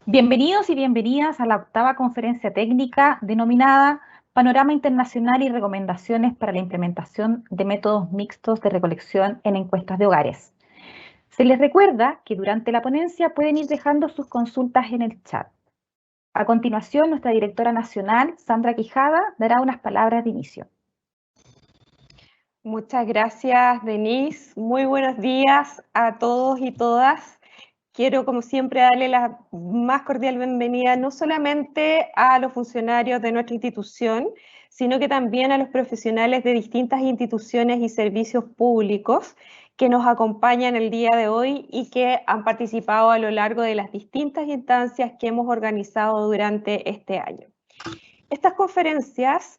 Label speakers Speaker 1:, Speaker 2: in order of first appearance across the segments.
Speaker 1: Bienvenidos y bienvenidas a la octava conferencia técnica denominada Panorama Internacional y Recomendaciones para la Implementación de Métodos Mixtos de Recolección en Encuestas de Hogares. Se les recuerda que durante la ponencia pueden ir dejando sus consultas en el chat. A continuación, nuestra directora nacional, Sandra Quijada, dará unas palabras de inicio.
Speaker 2: Muchas gracias, Denise. Muy buenos días a todos y todas. Quiero, como siempre, darle la más cordial bienvenida no solamente a los funcionarios de nuestra institución, sino que también a los profesionales de distintas instituciones y servicios públicos que nos acompañan el día de hoy y que han participado a lo largo de las distintas instancias que hemos organizado durante este año. Estas conferencias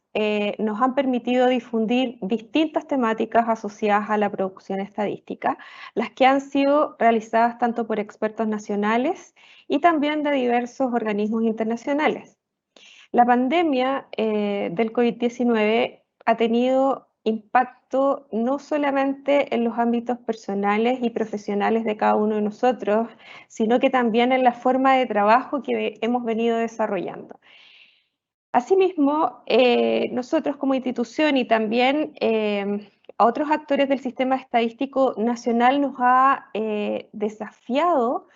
Speaker 2: nos han permitido difundir distintas temáticas asociadas a la producción estadística, las que han sido realizadas tanto por expertos nacionales y también de diversos organismos internacionales. La pandemia del COVID-19 ha tenido impacto no solamente en los ámbitos personales y profesionales de cada uno de nosotros, sino que también en la forma de trabajo que hemos venido desarrollando. Asimismo, nosotros como institución y también a otros actores del sistema estadístico nacional nos ha desafiado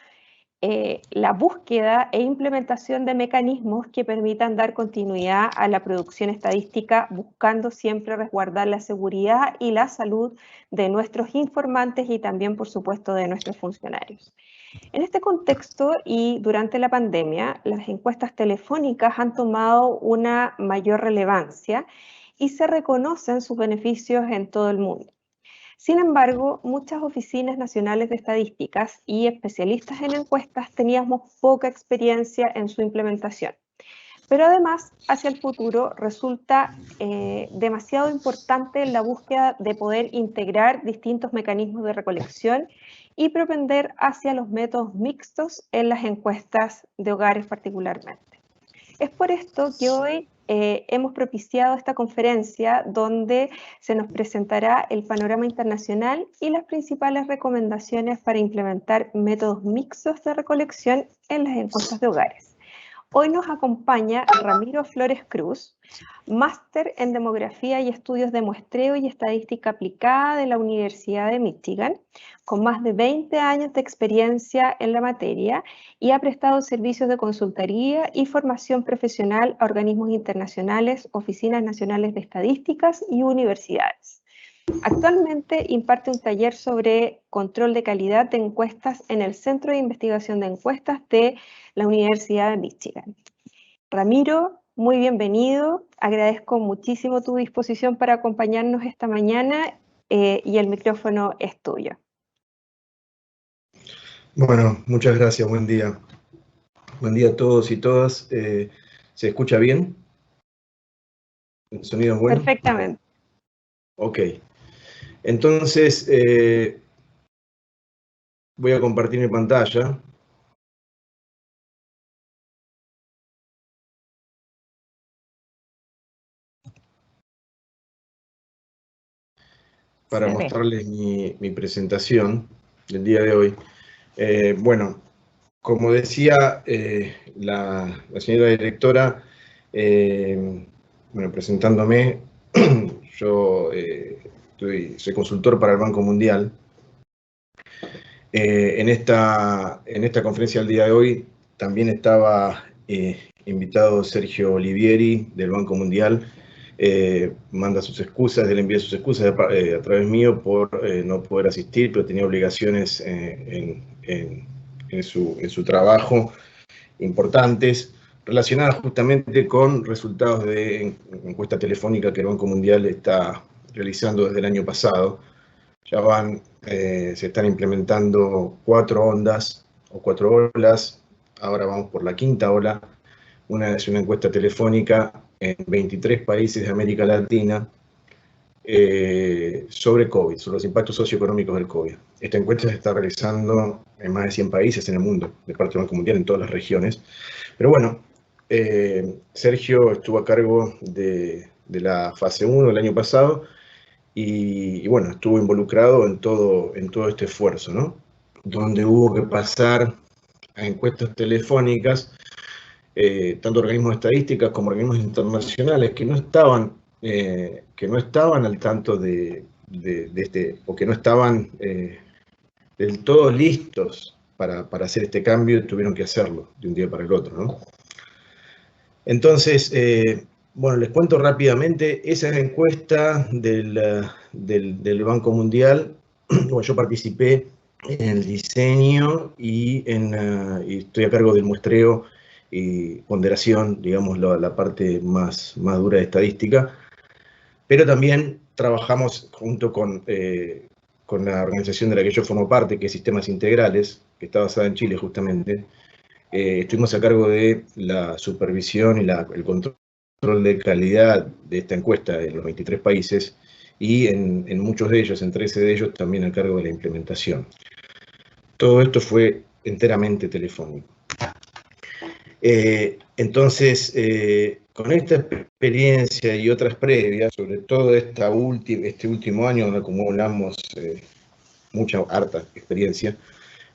Speaker 2: la búsqueda e implementación de mecanismos que permitan dar continuidad a la producción estadística, buscando siempre resguardar la seguridad y la salud de nuestros informantes y también, por supuesto, de nuestros funcionarios. En este contexto y durante la pandemia, las encuestas telefónicas han tomado una mayor relevancia y se reconocen sus beneficios en todo el mundo. Sin embargo, muchas oficinas nacionales de estadísticas y especialistas en encuestas teníamos poca experiencia en su implementación. Pero además, hacia el futuro, resulta demasiado importante la búsqueda de poder integrar distintos mecanismos de recolección y propender hacia los métodos mixtos en las encuestas de hogares particularmente. Es por esto que hoy hemos propiciado esta conferencia donde se nos presentará el panorama internacional y las principales recomendaciones para implementar métodos mixtos de recolección en las encuestas de hogares. Hoy nos acompaña Ramiro Flores Cruz, máster en Demografía y Estudios de Muestreo y Estadística Aplicada de la Universidad de Michigan, con más de 20 años de experiencia en la materia y ha prestado servicios de consultoría y formación profesional a organismos internacionales, oficinas nacionales de estadísticas y universidades. Actualmente imparte un taller sobre control de calidad de encuestas en el Centro de Investigación de Encuestas de la Universidad de Michigan. Ramiro, muy bienvenido. Agradezco muchísimo tu disposición para acompañarnos esta mañana y el micrófono es tuyo.
Speaker 3: Bueno, muchas gracias. Buen día. Buen día a todos y todas. ¿Se escucha bien? ¿El sonido es bueno?
Speaker 2: Perfectamente.
Speaker 3: Ok. Entonces, voy a compartir mi pantalla. Para mostrarles mi presentación del día de hoy. Bueno, como decía la señora directora, bueno, presentándome, yo soy consultor para el Banco Mundial. En esta conferencia del día de hoy también estaba invitado Sergio Olivieri del Banco Mundial. Manda sus excusas, él envía sus excusas a través mío por no poder asistir, pero tenía obligaciones en su trabajo importantes, relacionadas justamente con resultados de encuesta telefónica que el Banco Mundial está realizando desde el año pasado. Ya se están implementando 4 ondas o 4 olas, ahora vamos por la 5ª ola. Una es una encuesta telefónica en 23 países de América Latina sobre COVID, sobre los impactos socioeconómicos del COVID. Esta encuesta se está realizando en más de 100 países en el mundo, de parte del Banco Mundial, en todas las regiones. Pero bueno, Sergio estuvo a cargo de la fase 1 el año pasado y bueno, estuvo involucrado en todo este esfuerzo, ¿no? Donde hubo que pasar a encuestas telefónicas, tanto organismos de estadísticas como organismos internacionales que no estaban al tanto de este, o que no estaban del todo listos para hacer este cambio, y tuvieron que hacerlo de un día para el otro, ¿no? Entonces, bueno, les cuento rápidamente, esa es la encuesta del Banco Mundial. Bueno, yo participé en el diseño y estoy a cargo del muestreo y ponderación, digamos, la parte más dura de estadística, pero también trabajamos junto con la organización de la que yo formo parte, que es Sistemas Integrales, que está basada en Chile justamente. Estuvimos a cargo de la supervisión y el control de calidad de esta encuesta en los 23 países, y en muchos de ellos, en 13 de ellos, también a cargo de la implementación. Todo esto fue enteramente telefónico. Entonces, con esta experiencia y otras previas, sobre todo este último año, donde acumulamos mucha harta experiencia,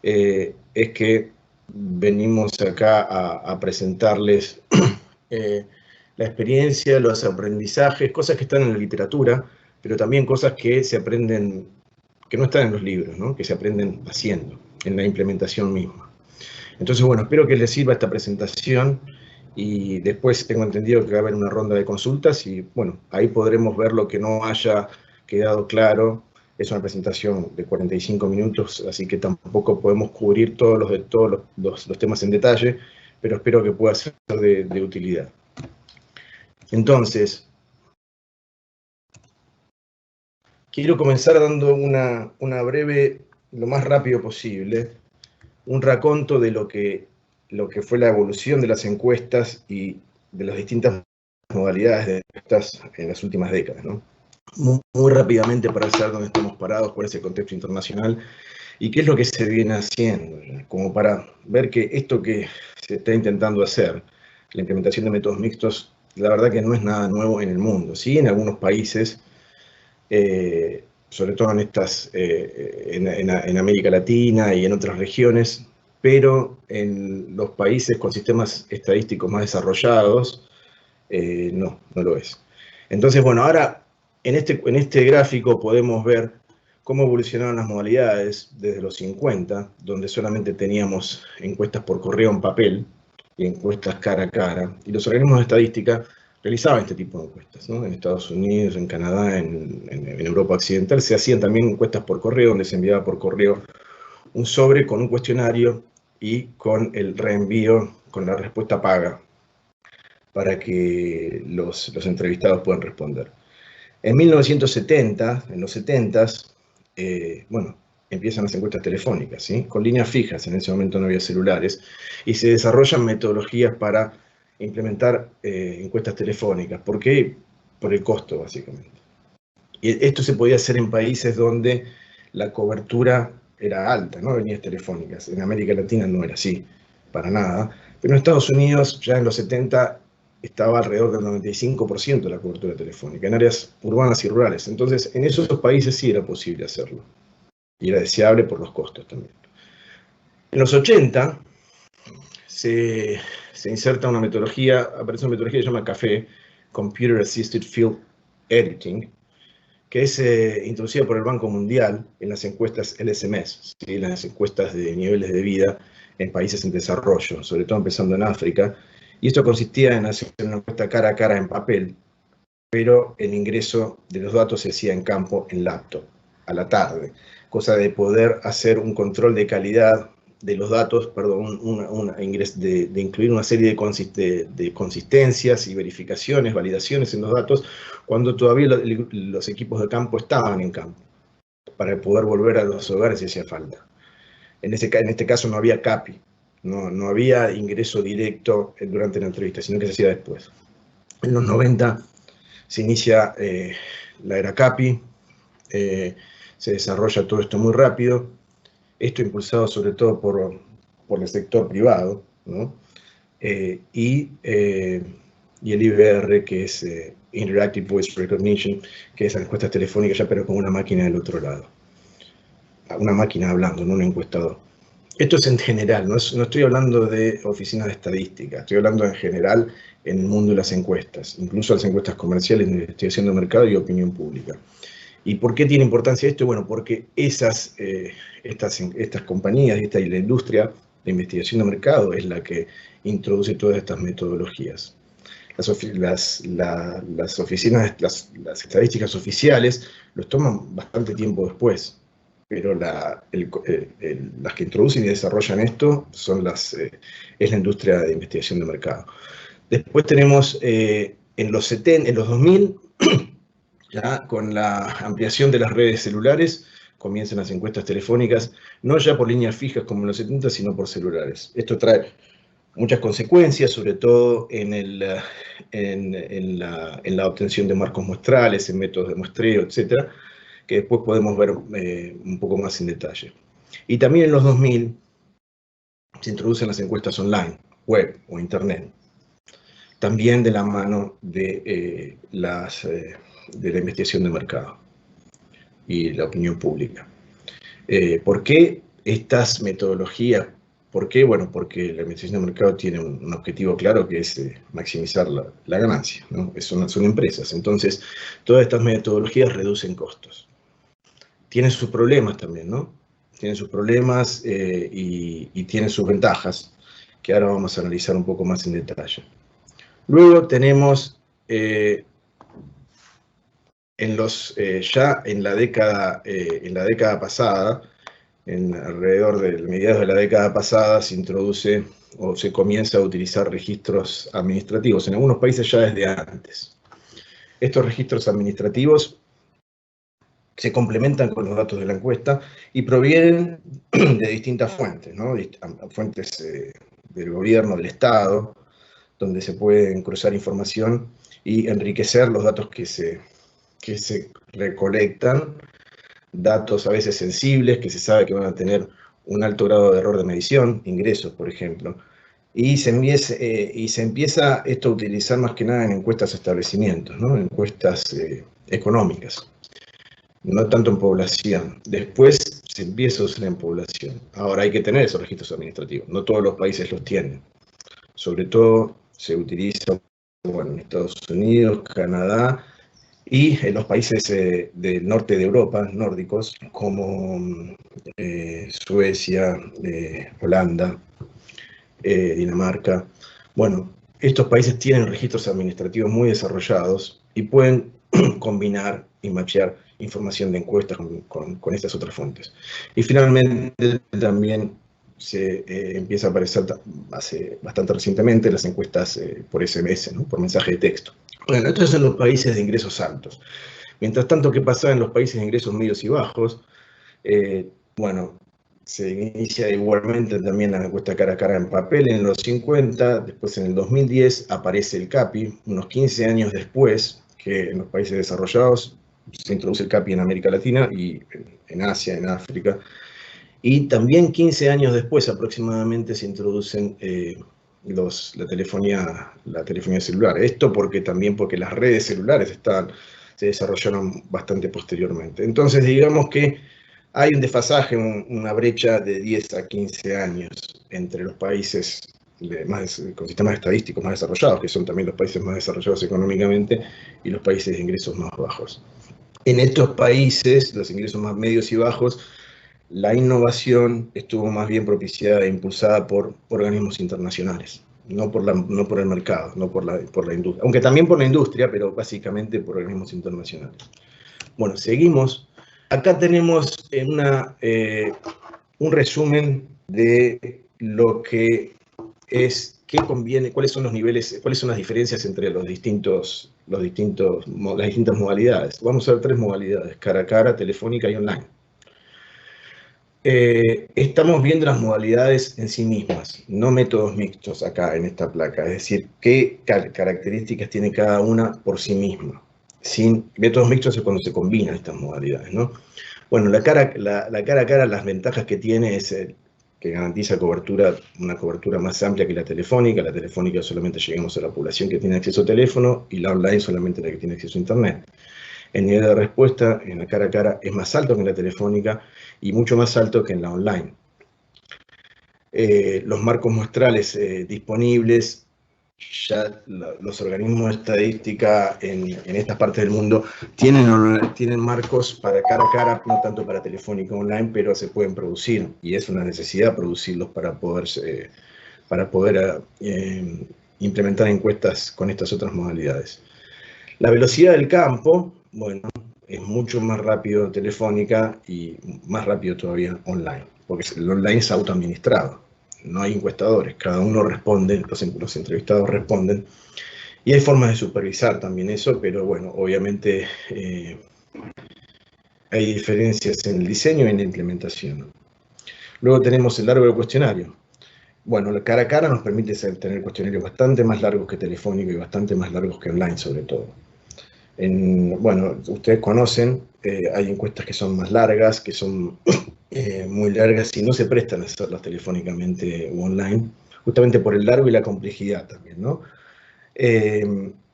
Speaker 3: es que venimos acá a presentarles la experiencia, los aprendizajes, cosas que están en la literatura, pero también cosas que se aprenden, que no están en los libros, ¿no? Que se aprenden haciendo, en la implementación misma. Entonces, bueno, espero que les sirva esta presentación, y después tengo entendido que va a haber una ronda de consultas y, bueno, ahí podremos ver lo que no haya quedado claro. Es una presentación de 45 minutos, así que tampoco podemos cubrir todos los temas en detalle, pero espero que pueda ser de utilidad. Entonces, quiero comenzar dando una breve, lo más rápido posible, un raconto de lo que fue la evolución de las encuestas y de las distintas modalidades de encuestas en las últimas décadas, ¿no? Muy rápidamente, para saber dónde estamos parados por ese contexto internacional y qué es lo que se viene haciendo, como para ver que esto que se está intentando hacer, la implementación de métodos mixtos, la verdad que no es nada nuevo en el mundo. Sí, en algunos países, sobre todo en América Latina y en otras regiones, pero en los países con sistemas estadísticos más desarrollados, no lo es. Entonces, bueno, ahora en este gráfico podemos ver cómo evolucionaron las modalidades desde los 50, donde solamente teníamos encuestas por correo en papel y encuestas cara a cara, y los organismos de estadística realizaban este tipo de encuestas, ¿no? En Estados Unidos, en Canadá, en Europa Occidental, se hacían también encuestas por correo, donde se enviaba por correo un sobre con un cuestionario y con el reenvío, con la respuesta paga, para que los entrevistados puedan responder. En 1970, en los 70s, bueno, empiezan las encuestas telefónicas, ¿sí? Con líneas fijas, en ese momento no había celulares, y se desarrollan metodologías para implementar encuestas telefónicas. ¿Por qué? Por el costo, básicamente. Y esto se podía hacer en países donde la cobertura era alta, ¿no? Líneas telefónicas. En América Latina no era así, para nada. Pero en Estados Unidos, ya en los 70, estaba alrededor del 95% de la cobertura telefónica, en áreas urbanas y rurales. Entonces, en esos países sí era posible hacerlo. Y era deseable por los costos también. En los 80 se inserta una metodología, aparece una metodología que se llama CAFE, Computer Assisted Field Editing, que es introducida por el Banco Mundial en las encuestas LSMS, ¿sí? Las encuestas de niveles de vida en países en desarrollo, sobre todo empezando en África. Y esto consistía en hacer una encuesta cara a cara en papel, pero el ingreso de los datos se hacía en campo, en laptop, a la tarde, cosa de poder hacer un control de calidad de los datos, perdón, de incluir una serie de consistencias y verificaciones, validaciones en los datos, cuando todavía los equipos de campo estaban en campo, para poder volver a los hogares si hacía falta. En este caso no había CAPI, no había ingreso directo durante la entrevista, sino que se hacía después. En los 90 se inicia la era CAPI, se desarrolla todo esto muy rápido, esto impulsado sobre todo por el sector privado, ¿no? Y el IVR, que es Interactive Voice Recognition, que es las encuestas telefónicas ya, pero con una máquina del otro lado. Una máquina hablando, no un encuestador. Esto es en general, no estoy hablando de oficinas de estadística, estoy hablando en general en el mundo de las encuestas, incluso las encuestas comerciales de investigación de mercado y opinión pública. ¿Y por qué tiene importancia esto? Bueno, porque estas compañías, y la industria de investigación de mercado es la que introduce todas estas metodologías. Las oficinas, las estadísticas oficiales los toman bastante tiempo después, pero las que introducen y desarrollan esto es la industria de investigación de mercado. Después tenemos en los 2000, ya con la ampliación de las redes celulares, comienzan las encuestas telefónicas, no ya por líneas fijas como en los 70, sino por celulares. Esto trae muchas consecuencias, sobre todo en la obtención de marcos muestrales, en métodos de muestreo, etcétera, que después podemos ver un poco más en detalle. Y también en los 2000 se introducen las encuestas online, web o internet, también de la mano de la investigación de mercado y la opinión pública. ¿Por qué estas metodologías? ¿Por qué? Bueno, porque la investigación de mercado tiene un objetivo claro, que es maximizar la ganancia, ¿no? Son empresas, entonces todas estas metodologías reducen costos. Tienen sus problemas también, ¿no? Tienen sus problemas y tienen sus ventajas, que ahora vamos a analizar un poco más en detalle. Luego tenemos, ya en la década pasada, alrededor de mediados de la década pasada, se introduce o se comienza a utilizar registros administrativos, en algunos países ya desde antes. Estos registros administrativos se complementan con los datos de la encuesta y provienen de distintas fuentes, ¿no? Fuentes del gobierno, del Estado, donde se pueden cruzar información y enriquecer los datos que se recolectan, datos a veces sensibles, que se sabe que van a tener un alto grado de error de medición, ingresos, por ejemplo, y se empieza esto a utilizar más que nada en encuestas de establecimientos, ¿no? En encuestas económicas, no tanto en población. Después se empieza a usar en población. Ahora hay que tener esos registros administrativos, no todos los países los tienen. Sobre todo se utiliza, bueno, en Estados Unidos, Canadá y en los países del norte de Europa, nórdicos, como Suecia, Holanda, Dinamarca. Bueno, estos países tienen registros administrativos muy desarrollados y pueden combinar y machear información de encuestas con estas otras fuentes. Y finalmente también se empieza a aparecer bastante recientemente las encuestas por SMS, ¿no? Por mensaje de texto. Bueno, estos son los países de ingresos altos. Mientras tanto, ¿qué pasa en los países de ingresos medios y bajos? Bueno, se inicia igualmente también la encuesta cara a cara en papel en los 50, después en el 2010 aparece el CAPI, unos 15 años después que en los países desarrollados se introduce el CAPI en América Latina y en Asia, en África. Y también 15 años después aproximadamente se introducen la telefonía celular. Esto porque las redes celulares se desarrollaron bastante posteriormente. Entonces digamos que hay un desfasaje, una brecha de 10 a 15 años entre los países con sistemas estadísticos más desarrollados, que son también los países más desarrollados económicamente, y los países de ingresos más bajos. En estos países, los ingresos más medios y bajos, la innovación estuvo más bien propiciada e impulsada por organismos internacionales, no por el mercado, no por la industria, aunque también por la industria, pero básicamente por organismos internacionales. Bueno, seguimos. Acá tenemos un resumen de lo que es, qué conviene, cuáles son los niveles, cuáles son las diferencias entre las distintas modalidades. Vamos a ver 3 modalidades: cara a cara, telefónica y online. Estamos viendo las modalidades en sí mismas, no métodos mixtos acá en esta placa, es decir, qué características tiene cada una por sí misma. Métodos mixtos es cuando se combinan estas modalidades, ¿no? Bueno, la cara a cara, las ventajas que tiene es que garantiza una cobertura más amplia que la telefónica. La telefónica solamente llegamos a la población que tiene acceso a teléfono y la online solamente la que tiene acceso a internet. El nivel de respuesta en la cara a cara es más alto que en la telefónica y mucho más alto que en la online. los marcos muestrales disponibles. Ya los organismos de estadística en estas partes del mundo tienen marcos para cara a cara, no tanto para telefónica online, pero se pueden producir, y es una necesidad producirlos para poder implementar encuestas con estas otras modalidades. La velocidad del campo, bueno, es mucho más rápido telefónica y más rápido todavía online, porque el online es autoadministrado. No hay encuestadores, cada uno responde, los entrevistados responden, y hay formas de supervisar también eso, pero bueno, obviamente hay diferencias en el diseño y en la implementación. Luego tenemos el largo del cuestionario. Bueno, el cara a cara nos permite tener cuestionarios bastante más largos que telefónico y bastante más largos que online, sobre todo. Bueno, ustedes conocen, hay encuestas que son más largas, que son muy largas y no se prestan a hacerlas telefónicamente o online, justamente por el largo y la complejidad también, ¿no?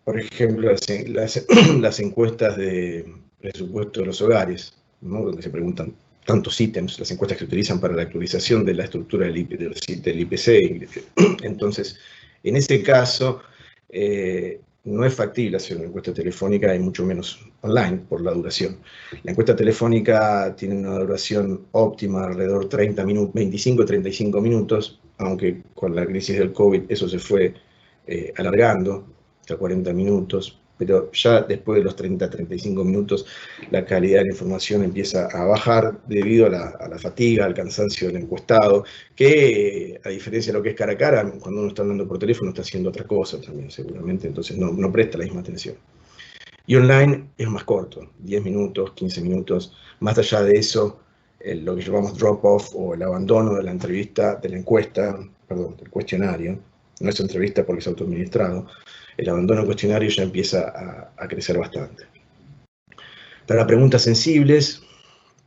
Speaker 3: Por ejemplo, las encuestas de presupuesto de los hogares, ¿no? Donde se preguntan tantos ítems, las encuestas que se utilizan para la actualización de la estructura del IPC. Entonces, en ese caso, no es factible hacer una encuesta telefónica y mucho menos online por la duración. La encuesta telefónica tiene una duración óptima alrededor de 25-35 minutos, aunque con la crisis del COVID eso se fue alargando hasta 40 minutos, pero ya después de los 30-35 minutos la calidad de la información empieza a bajar debido a la fatiga, al cansancio del encuestado, que a diferencia de lo que es cara a cara, cuando uno está hablando por teléfono está haciendo otra cosa también seguramente, entonces no presta la misma atención. Y online es más corto, 10 minutos, 15 minutos, más allá de eso, lo que llamamos drop-off o el abandono de la entrevista, de la encuesta, perdón, del cuestionario, no es entrevista porque es autoadministrado, el abandono del cuestionario ya empieza a crecer bastante. Para preguntas sensibles,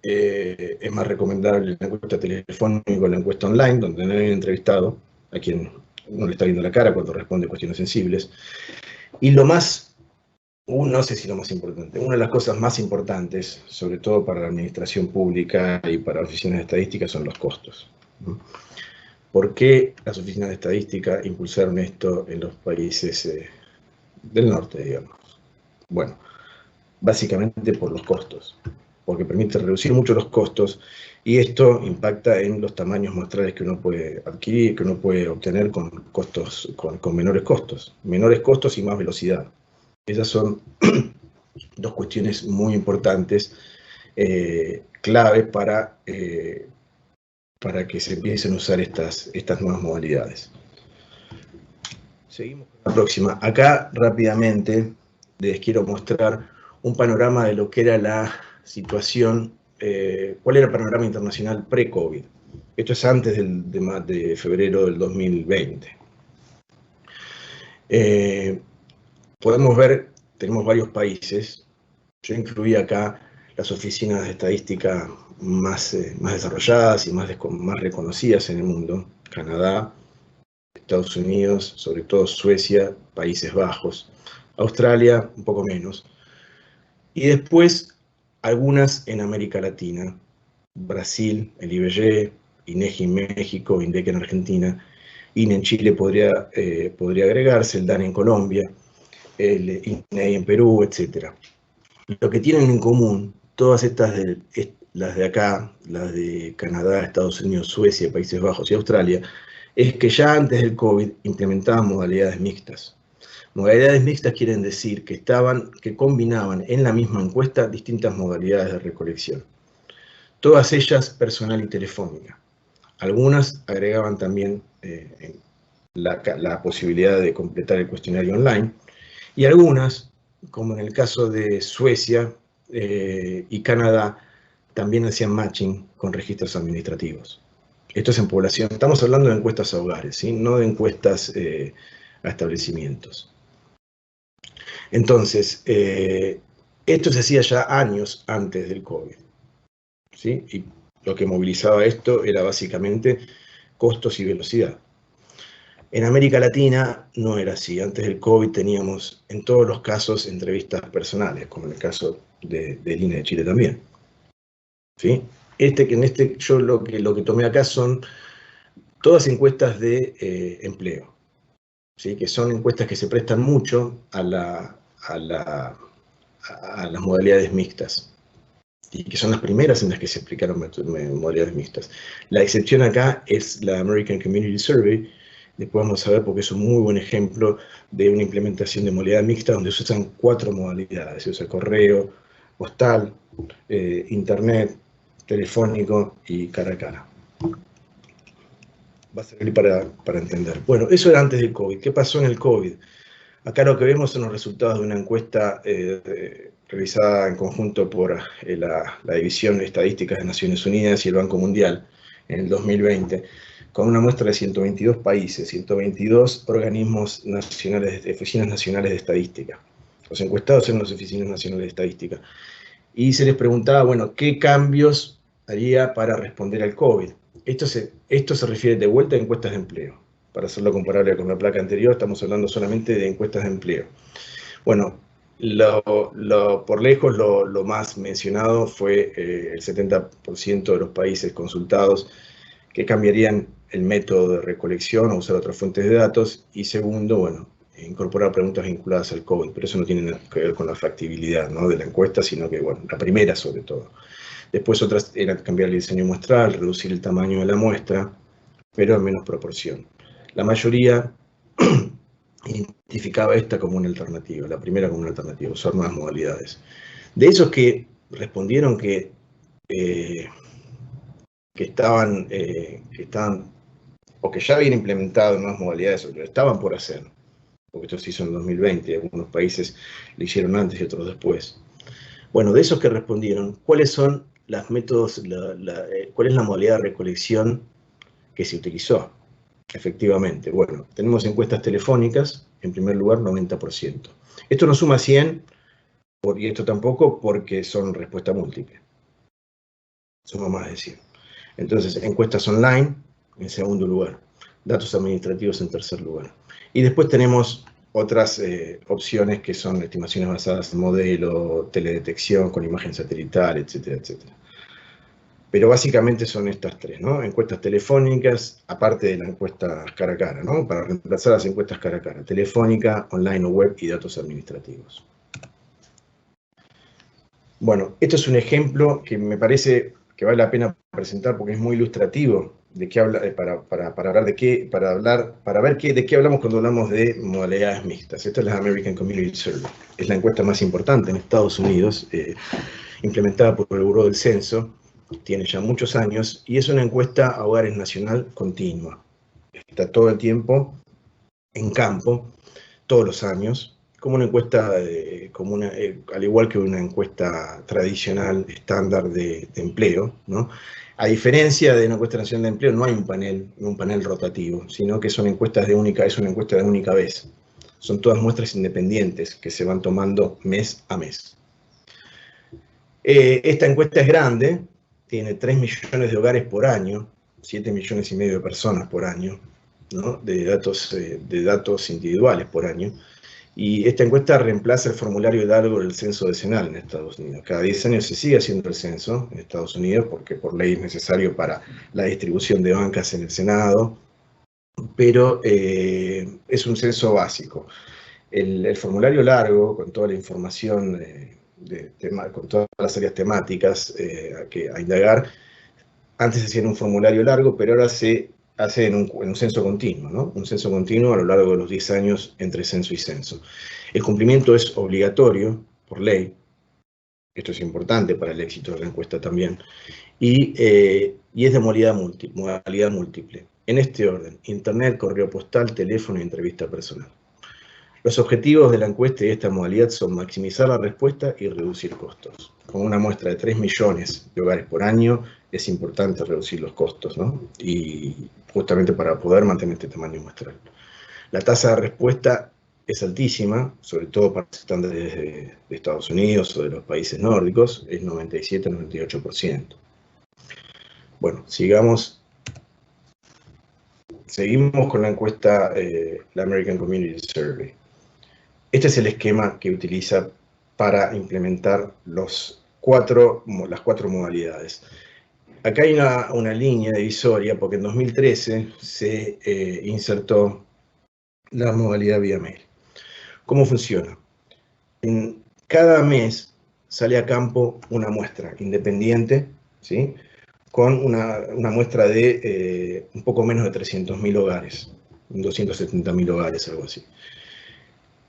Speaker 3: es más recomendable la encuesta telefónica o la encuesta online, donde no hay un entrevistado a quien uno le está viendo la cara cuando responde cuestiones sensibles. Y no sé si lo más importante, una de las cosas más importantes, sobre todo para la administración pública y para oficinas de estadística, son los costos. ¿Por qué las oficinas de estadística impulsaron esto en los países del norte, digamos? Bueno, básicamente por los costos, porque permite reducir mucho los costos y esto impacta en los tamaños muestrales que uno puede adquirir, que uno puede obtener con menores costos y más velocidad. Esas son dos cuestiones muy importantes, claves para que se empiecen a usar estas nuevas modalidades. Seguimos con la próxima. Acá rápidamente les quiero mostrar un panorama de lo que era la situación, cuál era el panorama internacional pre-COVID. Esto es antes de febrero del 2020. Podemos ver, tenemos varios países. Yo incluí acá las oficinas de estadística más desarrolladas y más reconocidas en el mundo. Canadá, Estados Unidos, sobre todo Suecia, Países Bajos, Australia, un poco menos. Y después algunas en América Latina, Brasil, el IBGE, INEGI en México, INDEC en Argentina, INE en Chile podría agregarse, el DANE en Colombia, el INEI en Perú, etc. Lo que tienen en común, todas estas, las de acá, las de Canadá, Estados Unidos, Suecia, Países Bajos y Australia, es que ya antes del COVID implementaban modalidades mixtas. Modalidades mixtas quieren decir que combinaban en la misma encuesta distintas modalidades de recolección. Todas ellas personal y telefónica. Algunas agregaban también la posibilidad de completar el cuestionario online, y algunas, como en el caso de Suecia y Canadá, también hacían matching con registros administrativos. Esto es en población. Estamos hablando de encuestas a hogares, ¿sí? No de encuestas a establecimientos. Entonces, esto se hacía ya años antes del COVID, ¿sí? Y lo que movilizaba esto era básicamente costos y velocidad. En América Latina no era así. Antes del COVID teníamos en todos los casos entrevistas personales, como en el caso del INE de Chile también, ¿sí? Yo lo que tomé acá son todas encuestas de empleo, ¿sí? Que son encuestas que se prestan mucho a las modalidades mixtas, y que son las primeras en las que se aplicaron modalidades mixtas. La excepción acá es la American Community Survey. Después vamos a ver porque es un muy buen ejemplo de una implementación de modalidad mixta donde se usan 4 modalidades. Se usa correo, postal, internet, telefónico y cara a cara. Va a servir para entender. Bueno, eso era antes del COVID. ¿Qué pasó en el COVID? Acá lo que vemos son los resultados de una encuesta realizada en conjunto por la División de Estadísticas de Naciones Unidas y el Banco Mundial en el 2020, con una muestra de 122 países, 122 organismos nacionales, oficinas nacionales de estadística. Los encuestados eran las oficinas nacionales de estadística. Y se les preguntaba, bueno, ¿qué cambios haría para responder al COVID? Esto se refiere de vuelta a encuestas de empleo. Para hacerlo comparable con la placa anterior, estamos hablando solamente de encuestas de empleo. Bueno, por lejos lo más mencionado fue el 70% de los países consultados que cambiarían el método de recolección o usar otras fuentes de datos. Y segundo, bueno, incorporar preguntas vinculadas al COVID, pero eso no tiene nada que ver con la factibilidad, ¿no?, de la encuesta, sino que, bueno, la primera sobre todo. Después otras eran cambiar el diseño muestral, reducir el tamaño de la muestra, pero en menos proporción. La mayoría identificaba esta como una alternativa, la primera como una alternativa, usar nuevas modalidades. De esos que respondieron que estaban, o que ya habían implementado nuevas modalidades, o que lo estaban por hacer, porque esto se hizo en 2020, algunos países lo hicieron antes y otros después. Bueno, de esos que respondieron, ¿cuáles son los métodos, cuál es la modalidad de recolección que se utilizó? Efectivamente, bueno, tenemos encuestas telefónicas, en primer lugar, 90%. Esto no suma 100, y esto tampoco, porque son respuesta múltiple. Suma más de 100. Entonces, encuestas online, en segundo lugar. Datos administrativos en tercer lugar. Y después tenemos otras opciones que son estimaciones basadas en modelo, teledetección con imagen satelital, etcétera, etcétera. Pero básicamente son estas tres, ¿no? Encuestas telefónicas, aparte de la encuesta cara a cara, ¿no? Para reemplazar las encuestas cara a cara. Telefónica, online o web y datos administrativos. Bueno, esto es un ejemplo que me parece que vale la pena presentar porque es muy ilustrativo de qué habla, para ver de qué hablamos cuando hablamos de modalidades mixtas. Esta es la American Community Survey. Es la encuesta más importante en Estados Unidos, implementada por el Buró del Censo. Tiene ya muchos años y es una encuesta a hogares nacional continua. Está todo el tiempo en campo, todos los años, como una encuesta, al igual que una encuesta tradicional estándar de empleo, ¿no? A diferencia de una encuesta nacional de empleo, no hay un panel rotativo, sino que son encuestas es una encuesta de única vez. Son todas muestras independientes que se van tomando mes a mes. Esta encuesta es grande. Tiene 3 millones de hogares por año, 7 millones y medio de personas por año, ¿no?, de datos individuales por año. Y esta encuesta reemplaza el formulario hidalgo del censo decenal en Estados Unidos. Cada 10 años se sigue haciendo el censo en Estados Unidos, porque por ley es necesario para la distribución de bancas en el Senado, pero es un censo básico. El formulario largo, con toda la información con todas las áreas temáticas a indagar, antes se hacía en un formulario largo, pero ahora se hace en un censo continuo, ¿no? Un censo continuo a lo largo de los 10 años entre censo y censo. El cumplimiento es obligatorio por ley. Esto es importante para el éxito de la encuesta también. Y es de modalidad múltiple. En este orden: internet, correo postal, teléfono y entrevista personal. Los objetivos de la encuesta y de esta modalidad son maximizar la respuesta y reducir costos. Con una muestra de 3 millones de hogares por año, es importante reducir los costos, ¿no? Y justamente para poder mantener este tamaño muestral. La tasa de respuesta es altísima, sobre todo para los estándares de Estados Unidos o de los países nórdicos, es 97-98%. Bueno, seguimos con la encuesta, la American Community Survey. Este es el esquema que utiliza para implementar las cuatro modalidades. acá hay una línea divisoria porque en 2013 se insertó la modalidad vía mail. ¿Cómo funciona? En cada mes sale a campo una muestra independiente, ¿sí? Con una muestra de un poco menos de 300.000 hogares, 270.000 hogares, algo así.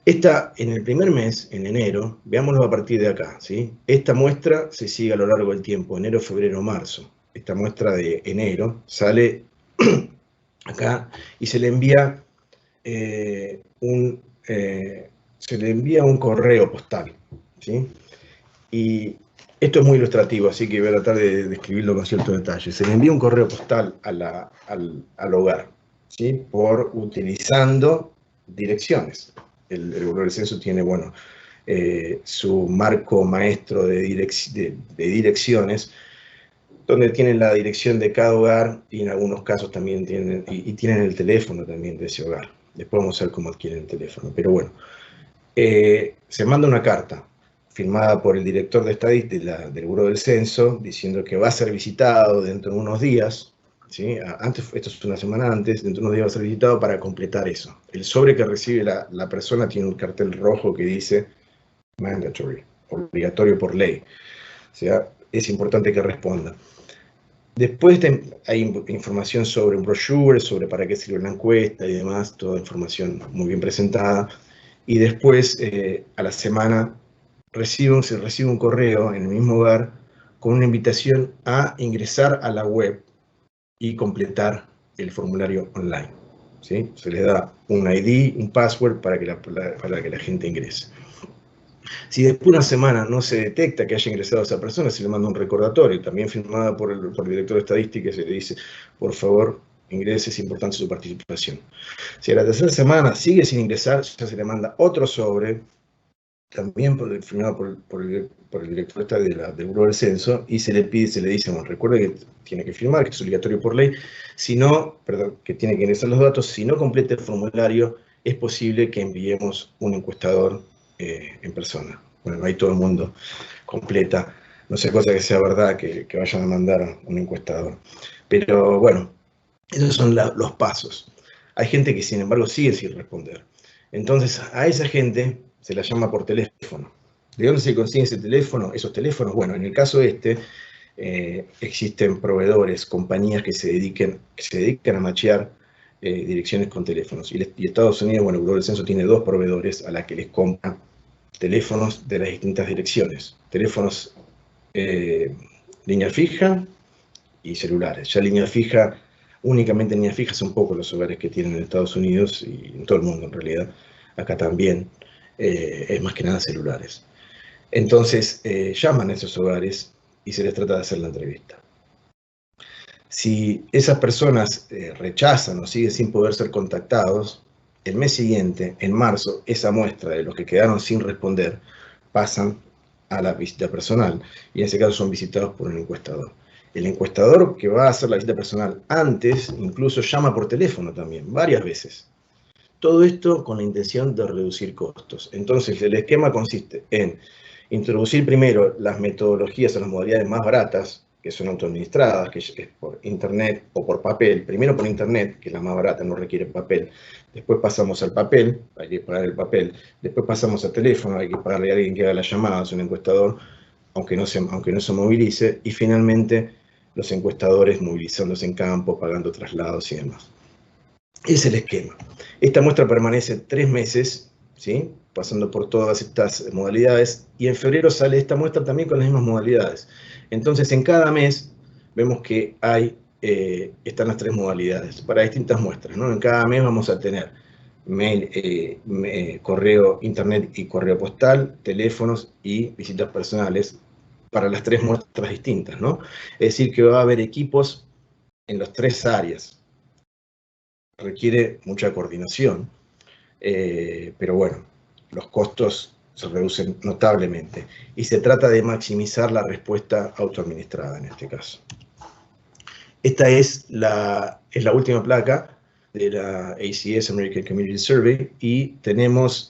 Speaker 3: Esta, en el primer mes, en enero, veámoslo a partir de acá, ¿sí? Esta muestra se sigue a lo largo del tiempo, enero, febrero, marzo. Esta muestra de enero sale acá y se le envía un correo postal, ¿sí? Y esto es muy ilustrativo, así que voy a tratar de describirlo con cierto detalle. Se le envía un correo postal al hogar, ¿sí? Utilizando direcciones. El Buró del Censo tiene, bueno, su marco maestro de direcciones, donde tienen la dirección de cada hogar y en algunos casos también tienen, y tienen el teléfono también de ese hogar. Después vamos a ver cómo adquieren el teléfono. Pero bueno, se manda una carta firmada por el director de estadística del Buró del Censo, diciendo que va a ser visitado dentro de unos días, ¿sí? Antes, esto es una semana antes, dentro de unos días va a ser visitado para completar eso. El sobre que recibe la persona tiene un cartel rojo que dice mandatory, obligatorio por ley. O sea, es importante que responda. Después hay información sobre un brochure, sobre para qué sirve la encuesta y demás, toda información muy bien presentada. Y después, a la semana, se recibe un correo en el mismo hogar con una invitación a ingresar a la web y completar el formulario online, ¿sí? Se les da un ID, un password para que la gente ingrese. Si después de una semana no se detecta que haya ingresado esa persona, se le manda un recordatorio, también firmada por el director de estadística, y se le dice, por favor, ingrese, es importante su participación. Si a la tercera semana sigue sin ingresar, ya se le manda otro sobre, también firmado por el director del Buró del Censo, y se le dice, bueno, recuerde que tiene que firmar, que es obligatorio por ley, que tiene que ingresar los datos, si no completa el formulario, es posible que enviemos un encuestador en persona. Bueno, ahí todo el mundo completa, no sé cosa que sea verdad que vayan a mandar un encuestador. Pero bueno, esos son los pasos. Hay gente que sin embargo sigue sin responder. Entonces a esa gente se la llama por teléfono. ¿De dónde se consigue ese teléfono? Esos teléfonos, bueno, en el caso existen proveedores, compañías que se dedican a machear direcciones con teléfonos. Y Estados Unidos, bueno, el Buró del Censo tiene 2 proveedores a la que les compra teléfonos de las distintas direcciones. Teléfonos línea fija y celulares. Ya línea fija, únicamente línea fija son pocos los hogares que tienen en Estados Unidos y en todo el mundo en realidad. Acá también es más que nada celulares. Entonces llaman a esos hogares y se les trata de hacer la entrevista. Si esas personas rechazan o siguen sin poder ser contactados, el mes siguiente, en marzo, esa muestra de los que quedaron sin responder pasan a la visita personal y en ese caso son visitados por un encuestador. El encuestador que va a hacer la visita personal antes incluso llama por teléfono también, varias veces. Todo esto con la intención de reducir costos. Entonces el esquema consiste en introducir primero las metodologías o las modalidades más baratas, que son autoadministradas, que es por internet o por papel. Primero por internet, que es la más barata, no requiere papel. Después pasamos al papel, hay que pagar el papel. Después pasamos al teléfono, hay que pagarle a alguien que haga las llamadas, un encuestador, aunque no se movilice. Y finalmente los encuestadores movilizándose en campo, pagando traslados y demás. Es el esquema. Esta muestra permanece 3 meses, ¿sí? Pasando por todas estas modalidades, y en febrero sale esta muestra también con las mismas modalidades. Entonces, en cada mes vemos que están las 3 modalidades para distintas muestras, ¿no? En cada mes vamos a tener mail, correo, internet y correo postal, teléfonos y visitas personales para las 3 muestras distintas, ¿no? Es decir, que va a haber equipos en las 3 áreas. Requiere mucha coordinación, pero bueno, los costos se reducen notablemente y se trata de maximizar la respuesta autoadministrada en este caso. Esta es la última placa de la ACS, American Community Survey, y tenemos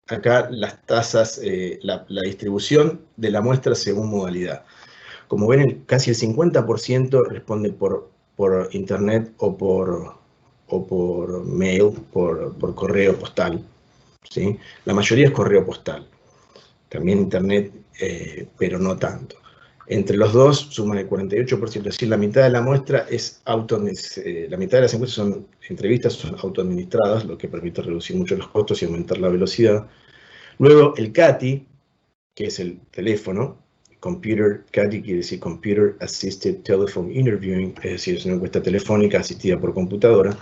Speaker 3: acá las tasas, la distribución de la muestra según modalidad. Como ven, casi el 50% responde por internet o por mail, por correo postal, ¿sí? La mayoría es correo postal, también internet, pero no tanto. Entre los dos suman el 48%, es decir, la mitad de la muestra es la mitad de las encuestas son entrevistas, son autoadministradas, lo que permite reducir mucho los costos y aumentar la velocidad. Luego el CATI, que es el teléfono, CATI quiere decir Computer Assisted Telephone Interviewing, es decir, es una encuesta telefónica asistida por computadora,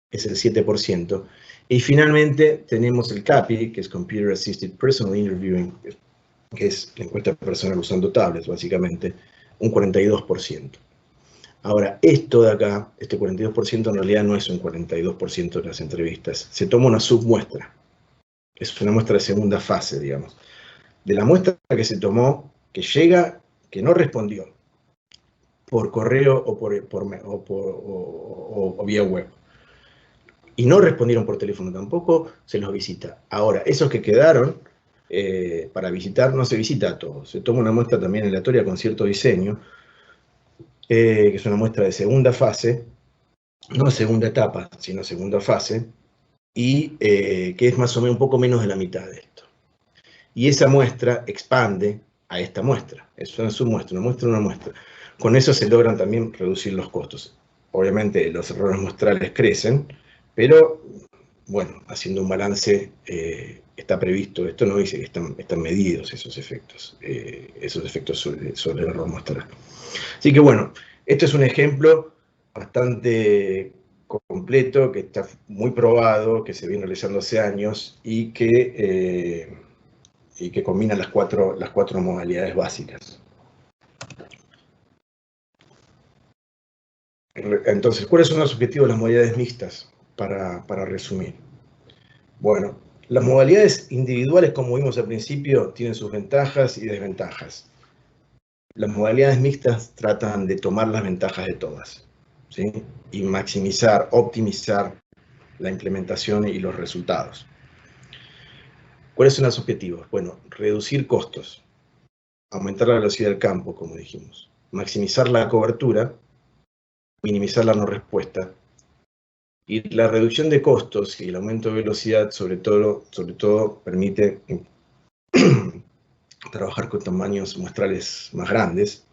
Speaker 3: es el 7%. Y finalmente tenemos el CAPI, que es Computer Assisted Personal Interviewing, que es la encuesta personal usando tablets, básicamente, un 42%. Ahora, esto de acá, este 42% en realidad no es un 42% de las entrevistas. Se toma una submuestra. Es una muestra de segunda fase, digamos. De la muestra que se tomó, que llega, que no respondió por correo o vía web. Y no respondieron por teléfono tampoco, se los visita. Ahora, esos que quedaron para visitar, no se visita a todos. Se toma una muestra también aleatoria con cierto diseño, que es una muestra de segunda fase, no segunda etapa, sino segunda fase, y que es más o menos un poco menos de la mitad de esto. Y esa muestra expande a esta muestra. Es una submuestra, una muestra. Con eso se logran también reducir los costos. Obviamente los errores muestrales crecen, pero bueno, haciendo un balance está previsto, esto no dice que están medidos esos efectos sobre el error muestral. Así que bueno, esto es un ejemplo bastante completo, que está muy probado, que se viene realizando hace años y que combina las cuatro modalidades básicas. Entonces, ¿cuáles son los objetivos de las modalidades mixtas? Para resumir. Bueno, las modalidades individuales, como vimos al principio, tienen sus ventajas y desventajas. Las modalidades mixtas tratan de tomar las ventajas de todas, ¿sí? Y maximizar, optimizar la implementación y los resultados. ¿Cuáles son los objetivos? Bueno, reducir costos, aumentar la velocidad del campo, como dijimos, maximizar la cobertura, minimizar la no respuesta. Y la reducción de costos y el aumento de velocidad, sobre todo permite trabajar con tamaños muestrales más grandes,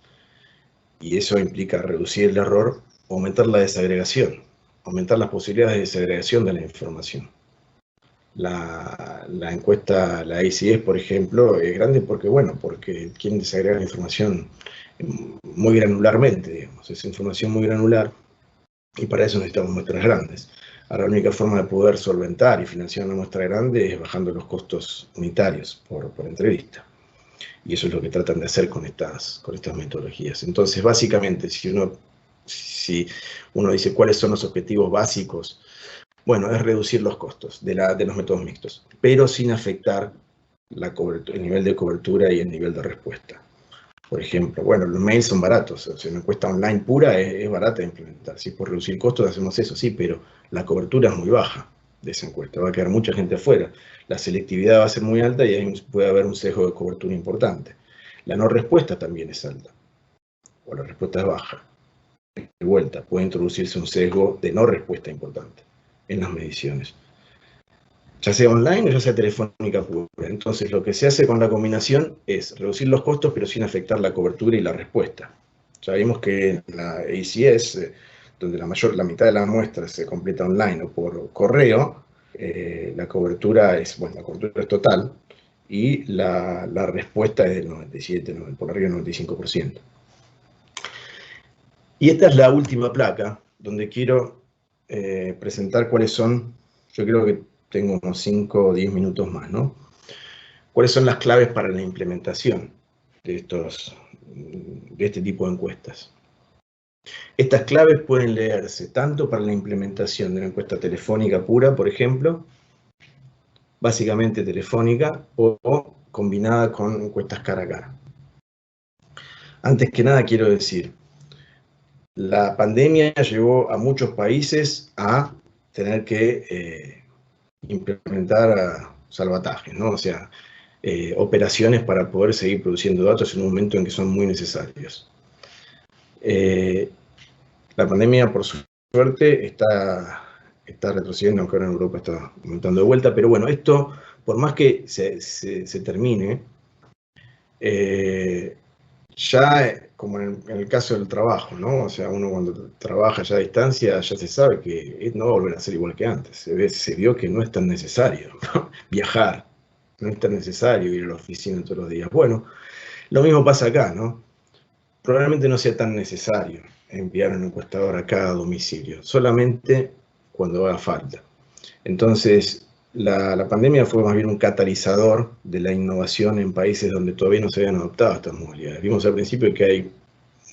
Speaker 3: y eso implica reducir el error, aumentar la desagregación, aumentar las posibilidades de desagregación de la información. La encuesta, la ACS, por ejemplo, es grande porque quieren desagregar la información muy granularmente, digamos. Es información muy granular, y para eso necesitamos muestras grandes. Ahora, la única forma de poder solventar y financiar una muestra grande es bajando los costos unitarios por entrevista. Y eso es lo que tratan de hacer con estas metodologías. Entonces, básicamente, si uno dice cuáles son los objetivos básicos, bueno, es reducir los costos de los métodos mixtos, pero sin afectar el nivel de cobertura y el nivel de respuesta. Por ejemplo, bueno, los mails son baratos, o sea, una encuesta online pura es barata de implementar. Si por reducir costos hacemos eso, sí, pero la cobertura es muy baja de esa encuesta, va a quedar mucha gente afuera. La selectividad va a ser muy alta y ahí puede haber un sesgo de cobertura importante. La no respuesta también es alta, o la respuesta es baja. De vuelta, puede introducirse un sesgo de no respuesta importante en las mediciones, ya sea online o ya sea telefónica pura. Entonces, lo que se hace con la combinación es reducir los costos, pero sin afectar la cobertura y la respuesta. Ya vimos que en la ACS, donde la mitad de la muestra se completa online o por correo, la cobertura es total, y la respuesta es del 97%, por arriba del 95%. Y esta es la última placa, donde quiero presentar cuáles son, yo creo que tengo unos 5 o 10 minutos más, ¿no? ¿Cuáles son las claves para la implementación de este tipo de encuestas? Estas claves pueden leerse tanto para la implementación de una encuesta telefónica pura, por ejemplo, básicamente telefónica, o combinada con encuestas cara a cara. Antes que nada quiero decir, la pandemia llevó a muchos países a tener que implementar salvatajes, ¿no? O sea, operaciones para poder seguir produciendo datos en un momento en que son muy necesarios. La pandemia, por suerte, está retrocediendo, aunque ahora en Europa está aumentando de vuelta, pero bueno, esto, por más que se termine, ya como en el caso del trabajo, ¿no? O sea, uno cuando trabaja ya a distancia ya se sabe que no va a volver a ser igual que antes. Se vio que no es tan necesario, ¿no? Viajar, no es tan necesario ir a la oficina todos los días. Bueno, lo mismo pasa acá, ¿no? Probablemente no sea tan necesario enviar un encuestador a cada domicilio, solamente cuando haga falta. Entonces, la pandemia fue más bien un catalizador de la innovación en países donde todavía no se habían adoptado estas modalidades. Vimos al principio que hay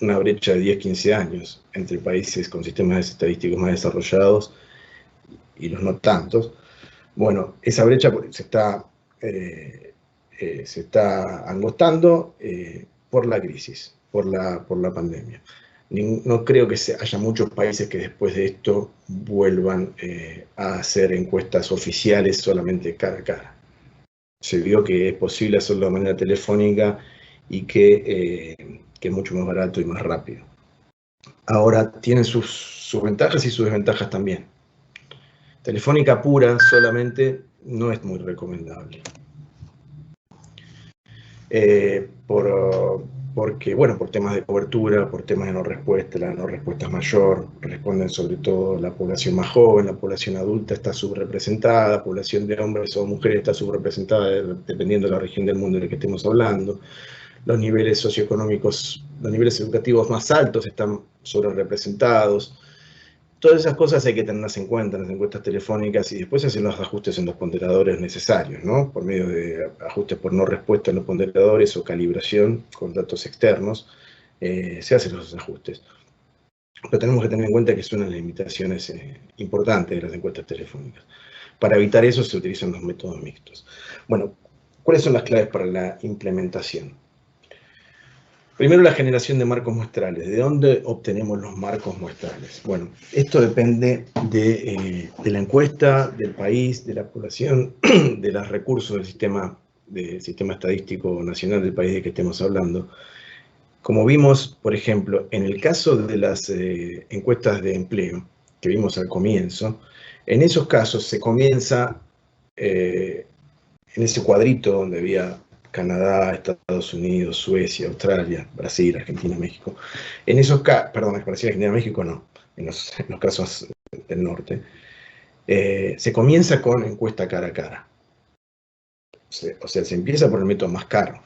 Speaker 3: una brecha de 10-15 años entre países con sistemas estadísticos más desarrollados y los no tantos. Bueno, esa brecha se está angostando por la crisis, por la pandemia. No creo que haya muchos países que después de esto vuelvan a hacer encuestas oficiales solamente cara a cara. Se vio que es posible hacerlo de manera telefónica y que es mucho más barato y más rápido. Ahora, tienen sus ventajas y sus desventajas también. Telefónica pura solamente no es muy recomendable. Porque, bueno, por temas de cobertura, por temas de no respuesta, la no respuesta es mayor, responden sobre todo la población más joven, la población adulta está subrepresentada, la población de hombres o mujeres está subrepresentada dependiendo de la región del mundo de la que estemos hablando. Los niveles socioeconómicos, los niveles educativos más altos están sobrerepresentados. Todas esas cosas hay que tenerlas en cuenta en las encuestas telefónicas y después hacer los ajustes en los ponderadores necesarios, ¿no? Por medio de ajustes por no respuesta en los ponderadores o calibración con datos externos, se hacen los ajustes. Pero tenemos que tener en cuenta que es una de las limitaciones importantes de las encuestas telefónicas. Para evitar eso se utilizan los métodos mixtos. Bueno, ¿cuáles son las claves para la implementación? Primero, la generación de marcos muestrales. ¿De dónde obtenemos los marcos muestrales? Bueno, esto depende de la encuesta, del país, de la población, de los recursos del sistema estadístico nacional del país de que estemos hablando. Como vimos, por ejemplo, en el caso de las encuestas de empleo que vimos al comienzo, en esos casos se comienza en ese cuadrito donde había Canadá, Estados Unidos, Suecia, Australia, Brasil, Argentina, México. En esos casos, perdón, Brasil, Argentina, México no, en los casos del norte, se comienza con encuesta cara a cara. O sea, se empieza por el método más caro.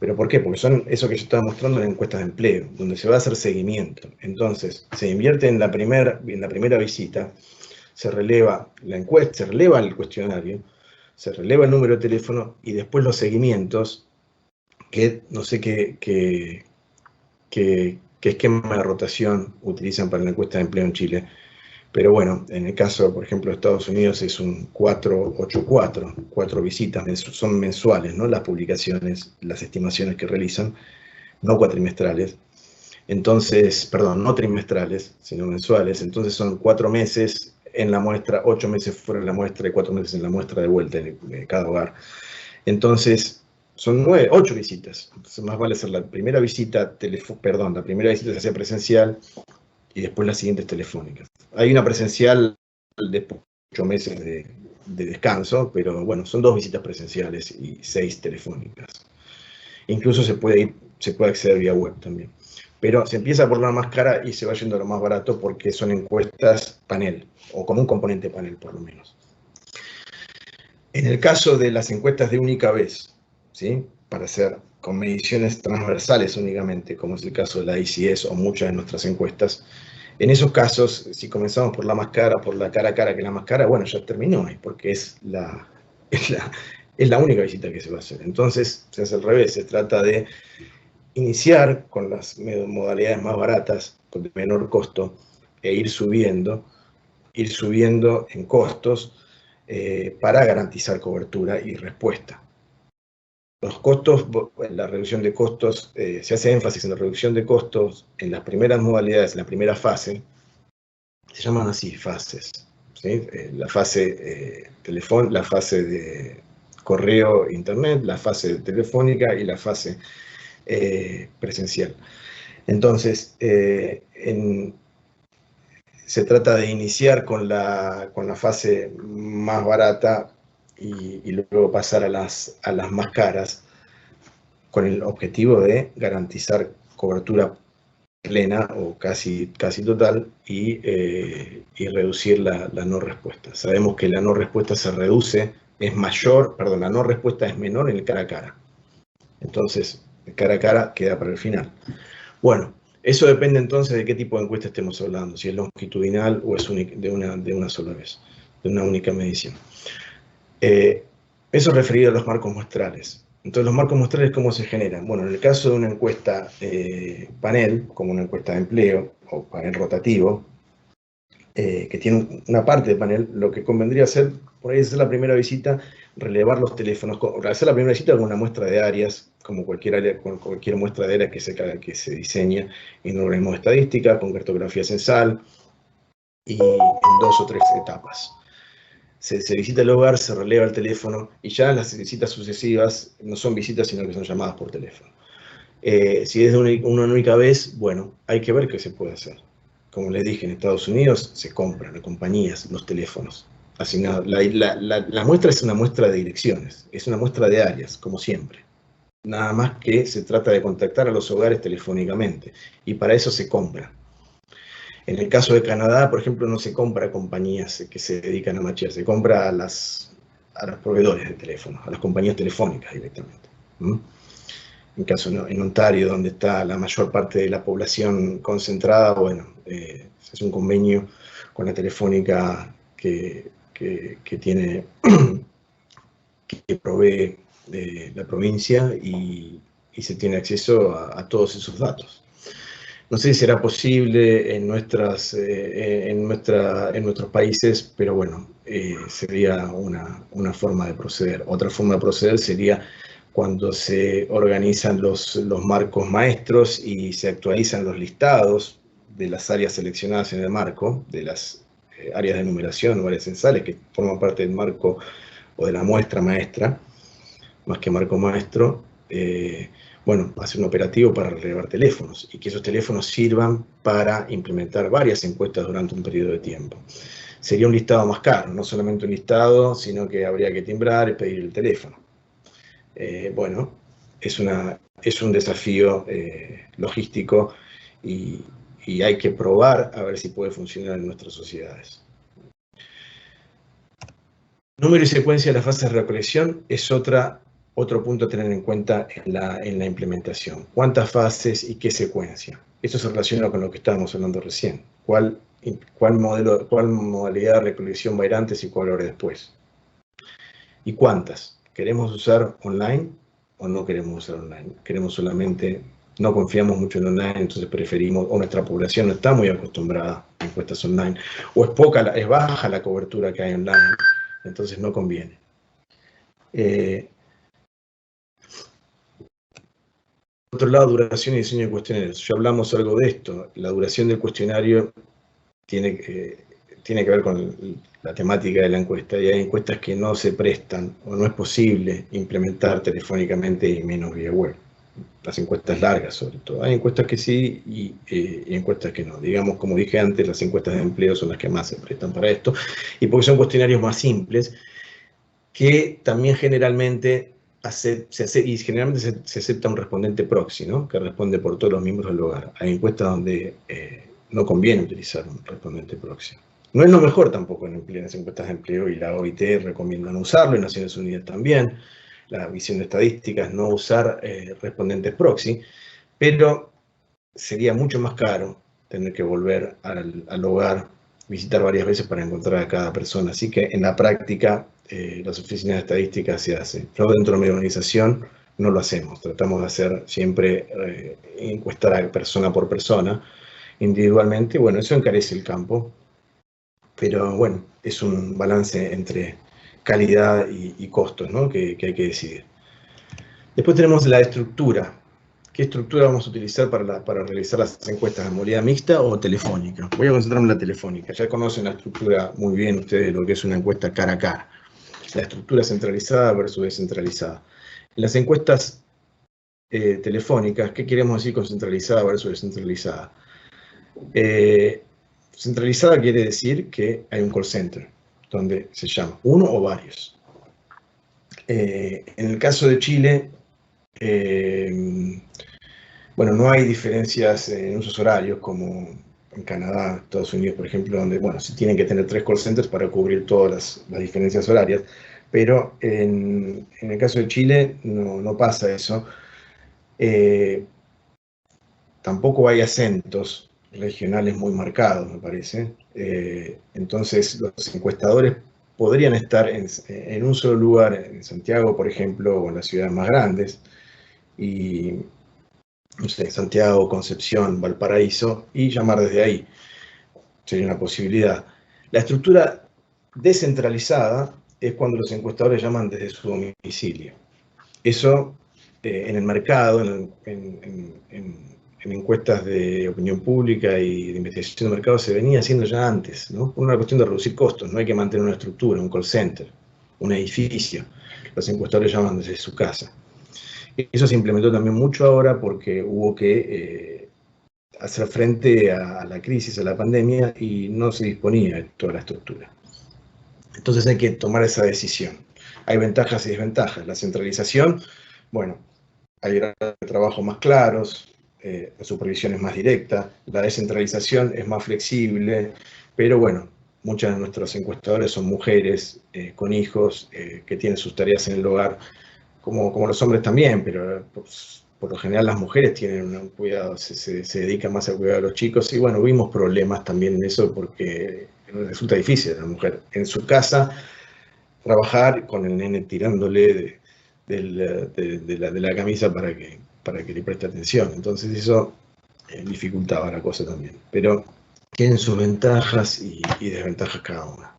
Speaker 3: ¿Pero por qué? Porque son eso que yo estaba mostrando en encuestas de empleo, donde se va a hacer seguimiento. Entonces, se invierte en la primera visita, se releva la encuesta, se releva el cuestionario, se releva el número de teléfono y después los seguimientos, que no sé qué esquema de rotación utilizan para la encuesta de empleo en Chile. Pero bueno, en el caso, por ejemplo, de Estados Unidos es un 4-8-4, 4 visitas, son mensuales, ¿no? Las publicaciones, las estimaciones que realizan, no cuatrimestrales. Entonces, perdón, no trimestrales, sino mensuales. Entonces son 4 meses en la muestra, 8 meses fuera de la muestra y 4 meses en la muestra de vuelta de cada hogar. Entonces, son 8 visitas. Entonces, más vale hacer la primera visita, la primera visita se hace presencial y después las siguientes telefónicas. Hay una presencial después de 8 meses de descanso, pero bueno, son 2 visitas presenciales y 6 telefónicas. Incluso se puede acceder vía web también. Pero se empieza por la más cara y se va yendo a lo más barato porque son encuestas panel, o como un componente panel por lo menos. En el caso de las encuestas de única vez, ¿sí? Para hacer con mediciones transversales únicamente, como es el caso de la ICS o muchas de nuestras encuestas, en esos casos, si comenzamos por la más cara, por la cara a cara que la más cara, bueno, ya terminó, porque es la única visita que se va a hacer. Entonces, se hace al revés, se trata de iniciar con las modalidades más baratas, de menor costo, e ir subiendo en costos para garantizar cobertura y respuesta. Los costos, la reducción de costos, se hace énfasis en la reducción de costos en las primeras modalidades, en la primera fase, se llaman así fases, ¿sí? La fase la fase de correo, internet, la fase telefónica y la fase presencial. Entonces, se trata de iniciar con la fase más barata y luego pasar a las más caras, con el objetivo de garantizar cobertura plena o casi total y reducir la no respuesta. Sabemos que la no respuesta se reduce, la no respuesta es menor en el cara a cara. Entonces, el cara a cara queda para el final. Bueno, eso depende entonces de qué tipo de encuesta estemos hablando, si es longitudinal o es de una sola vez, de una única medición. Eso referido a los marcos muestrales. Entonces, los marcos muestrales, ¿cómo se generan? Bueno, en el caso de una encuesta panel, como una encuesta de empleo o panel rotativo, que tiene una parte de panel, lo que convendría hacer, por ahí hacer la primera visita, relevar los teléfonos, hacer la primera visita con una muestra de áreas, como cualquier muestra de áreas que se diseña en un organismo de estadística, con cartografía censal, y en 2 o 3 etapas. Se visita el hogar, se releva el teléfono, y ya las visitas sucesivas no son visitas, sino que son llamadas por teléfono. Si es de una única vez, bueno, hay que ver qué se puede hacer. Como les dije, en Estados Unidos se compran a compañías los teléfonos asignados. La muestra es una muestra de direcciones, es una muestra de áreas, como siempre. Nada más que se trata de contactar a los hogares telefónicamente, y para eso se compra. En el caso de Canadá, por ejemplo, no se compra a compañías que se dedican a machear, se compra a los proveedores de teléfono, a las compañías telefónicas directamente. En caso en Ontario, donde está la mayor parte de la población concentrada, bueno, se hace un convenio con la telefónica que provee la provincia y se tiene acceso a todos esos datos. No sé si será posible en nuestros países, pero bueno, sería una forma de proceder. Otra forma de proceder sería cuando se organizan los marcos maestros y se actualizan los listados de las áreas seleccionadas en el marco, de las áreas de numeración o áreas censales que forman parte del marco o de la muestra maestra, más que marco maestro. Bueno, hacer un operativo para relevar teléfonos y que esos teléfonos sirvan para implementar varias encuestas durante un periodo de tiempo. Sería un listado más caro, no solamente un listado, sino que habría que timbrar y pedir el teléfono. Bueno, es un desafío logístico y hay que probar a ver si puede funcionar en nuestras sociedades. Número y secuencia de las fases de recolección es otro punto a tener en cuenta en la implementación. ¿Cuántas fases y qué secuencia? Esto se relaciona con lo que estábamos hablando recién. ¿Cuál modalidad de recolección va a ir antes y cuál hora después? ¿Y cuántas? ¿Queremos usar online o no queremos usar online? No confiamos mucho en online, entonces preferimos, o nuestra población no está muy acostumbrada a encuestas online, o es baja la cobertura que hay online, entonces no conviene. Por otro lado, duración y diseño de cuestionarios. Ya hablamos algo de esto. La duración del cuestionario tiene que ver con la temática de la encuesta, y hay encuestas que no se prestan o no es posible implementar telefónicamente y menos vía web. Las encuestas largas, sobre todo. Hay encuestas que sí y encuestas que no. Digamos, como dije antes, las encuestas de empleo son las que más se prestan para esto, y porque son cuestionarios más simples, que también generalmente se acepta un respondente proxy, ¿no? Que responde por todos los miembros del hogar. Hay encuestas donde no conviene utilizar un respondente proxy. No es lo mejor tampoco en las encuestas de empleo, y la OIT recomienda no usarlo, y Naciones Unidas también. La visión de estadísticas, no usar respondentes proxy, pero sería mucho más caro tener que volver al hogar, visitar varias veces para encontrar a cada persona. Así que en la práctica, las oficinas de estadísticas se hacen. Pero dentro de mi organización no lo hacemos. Tratamos de hacer siempre encuestar a persona por persona, individualmente. Bueno, eso encarece el campo, pero bueno, es un balance entre calidad y costos, ¿no? que hay que decidir. Después tenemos la estructura. ¿Qué estructura vamos a utilizar para realizar las encuestas de modalidad mixta o telefónica? Voy a concentrarme en la telefónica. Ya conocen la estructura muy bien ustedes, lo que es una encuesta cara a cara. la estructura centralizada versus descentralizada. En las encuestas telefónicas, ¿qué queremos decir con centralizada versus descentralizada? Centralizada quiere decir que hay un call center, donde se llama uno o varios. En el caso de Chile, bueno, no hay diferencias en usos horarios como en Canadá, Estados Unidos, por ejemplo, donde, bueno, se tienen que tener 3 call centers para cubrir todas las diferencias horarias, pero en el caso de Chile no pasa eso. Tampoco hay acentos regionales muy marcados, me parece. Entonces, los encuestadores podrían estar en un solo lugar, en Santiago, por ejemplo, o en las ciudades más grandes, y no sé, Santiago, Concepción, Valparaíso, y llamar desde ahí. Sería una posibilidad. La estructura descentralizada es cuando los encuestadores llaman desde su domicilio. Eso en el mercado, en encuestas de opinión pública y de investigación de mercado se venía haciendo ya antes, ¿no? Por una cuestión de reducir costos, no hay que mantener una estructura, un call center, un edificio. Los encuestadores llaman desde su casa. Eso se implementó también mucho ahora porque hubo que hacer frente a la crisis, a la pandemia, y no se disponía de toda la estructura. Entonces hay que tomar esa decisión. Hay ventajas y desventajas. La centralización, bueno, hay trabajos más claros, la supervisión es más directa, la descentralización es más flexible, pero bueno, muchas de nuestros encuestadores son mujeres con hijos que tienen sus tareas en el hogar, como los hombres también, pero pues, por lo general las mujeres tienen un cuidado, se dedican más al cuidado de los chicos, y bueno, vimos problemas también en eso porque resulta difícil a la mujer en su casa trabajar con el nene tirándole de la camisa para que le preste atención. Entonces eso dificultaba la cosa también. Pero tienen sus ventajas y desventajas cada una.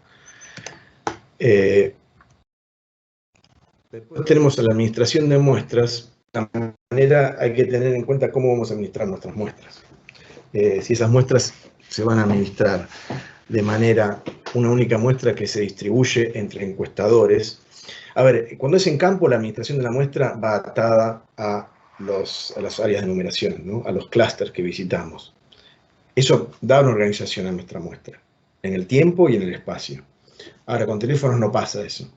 Speaker 3: Después tenemos a la administración de muestras. De alguna manera hay que tener en cuenta cómo vamos a administrar nuestras muestras. Si esas muestras se van a administrar de manera, una única muestra que se distribuye entre encuestadores. A ver, cuando es en campo, la administración de la muestra va atada a las áreas de numeración, ¿no? A los clústeres que visitamos. Eso da una organización a nuestra muestra, en el tiempo y en el espacio. Ahora, con teléfonos no pasa eso.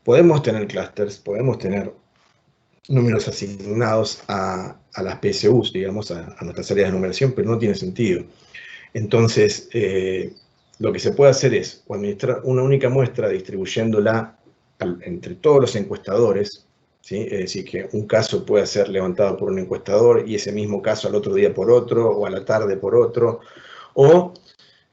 Speaker 3: Podemos tener clústeres, podemos tener números asignados a las PSUs, digamos, a nuestras áreas de numeración, pero no tiene sentido. Entonces, lo que se puede hacer es administrar una única muestra distribuyéndola entre todos los encuestadores, ¿sí? Es decir, que un caso puede ser levantado por un encuestador y ese mismo caso al otro día por otro, o a la tarde por otro, o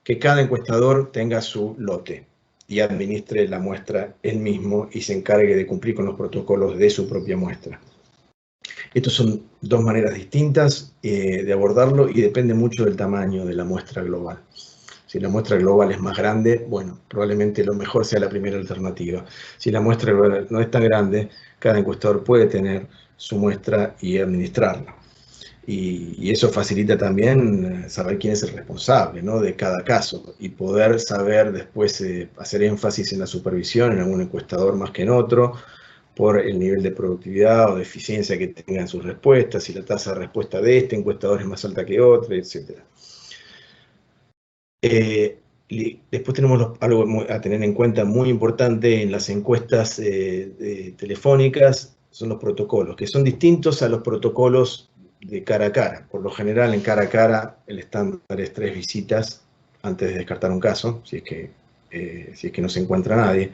Speaker 3: que cada encuestador tenga su lote y administre la muestra él mismo y se encargue de cumplir con los protocolos de su propia muestra. Estas son dos maneras distintas de abordarlo y depende mucho del tamaño de la muestra global. Si la muestra global es más grande, bueno, probablemente lo mejor sea la primera alternativa. Si la muestra global no es tan grande, cada encuestador puede tener su muestra y administrarla. Y eso facilita también saber quién es el responsable, ¿no? De cada caso y poder saber después hacer énfasis en la supervisión en algún encuestador más que en otro, por el nivel de productividad o de eficiencia que tengan sus respuestas, si la tasa de respuesta de este encuestador es más alta que otra, etc. Después tenemos algo a tener en cuenta muy importante en las encuestas telefónicas, son los protocolos, que son distintos a los protocolos de cara a cara. Por lo general, en cara a cara, el estándar es 3 visitas antes de descartar un caso, si es que no se encuentra nadie.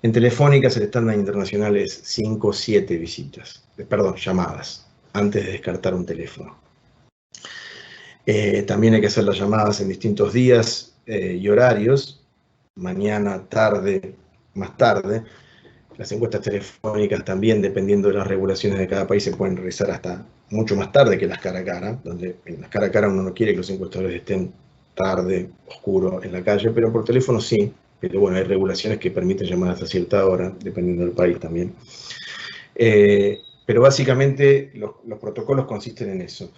Speaker 3: En telefónicas, el estándar internacional es 5 o 7 visitas, llamadas, antes de descartar un teléfono. También hay que hacer las llamadas en distintos días y horarios, mañana, tarde, más tarde. Las encuestas telefónicas también, dependiendo de las regulaciones de cada país, se pueden realizar hasta mucho más tarde que las cara a cara, donde en las cara a cara uno no quiere que los encuestadores estén tarde, oscuro, en la calle, pero por teléfono sí. Pero bueno, hay regulaciones que permiten llamadas a cierta hora, dependiendo del país también. Pero básicamente los protocolos consisten en eso.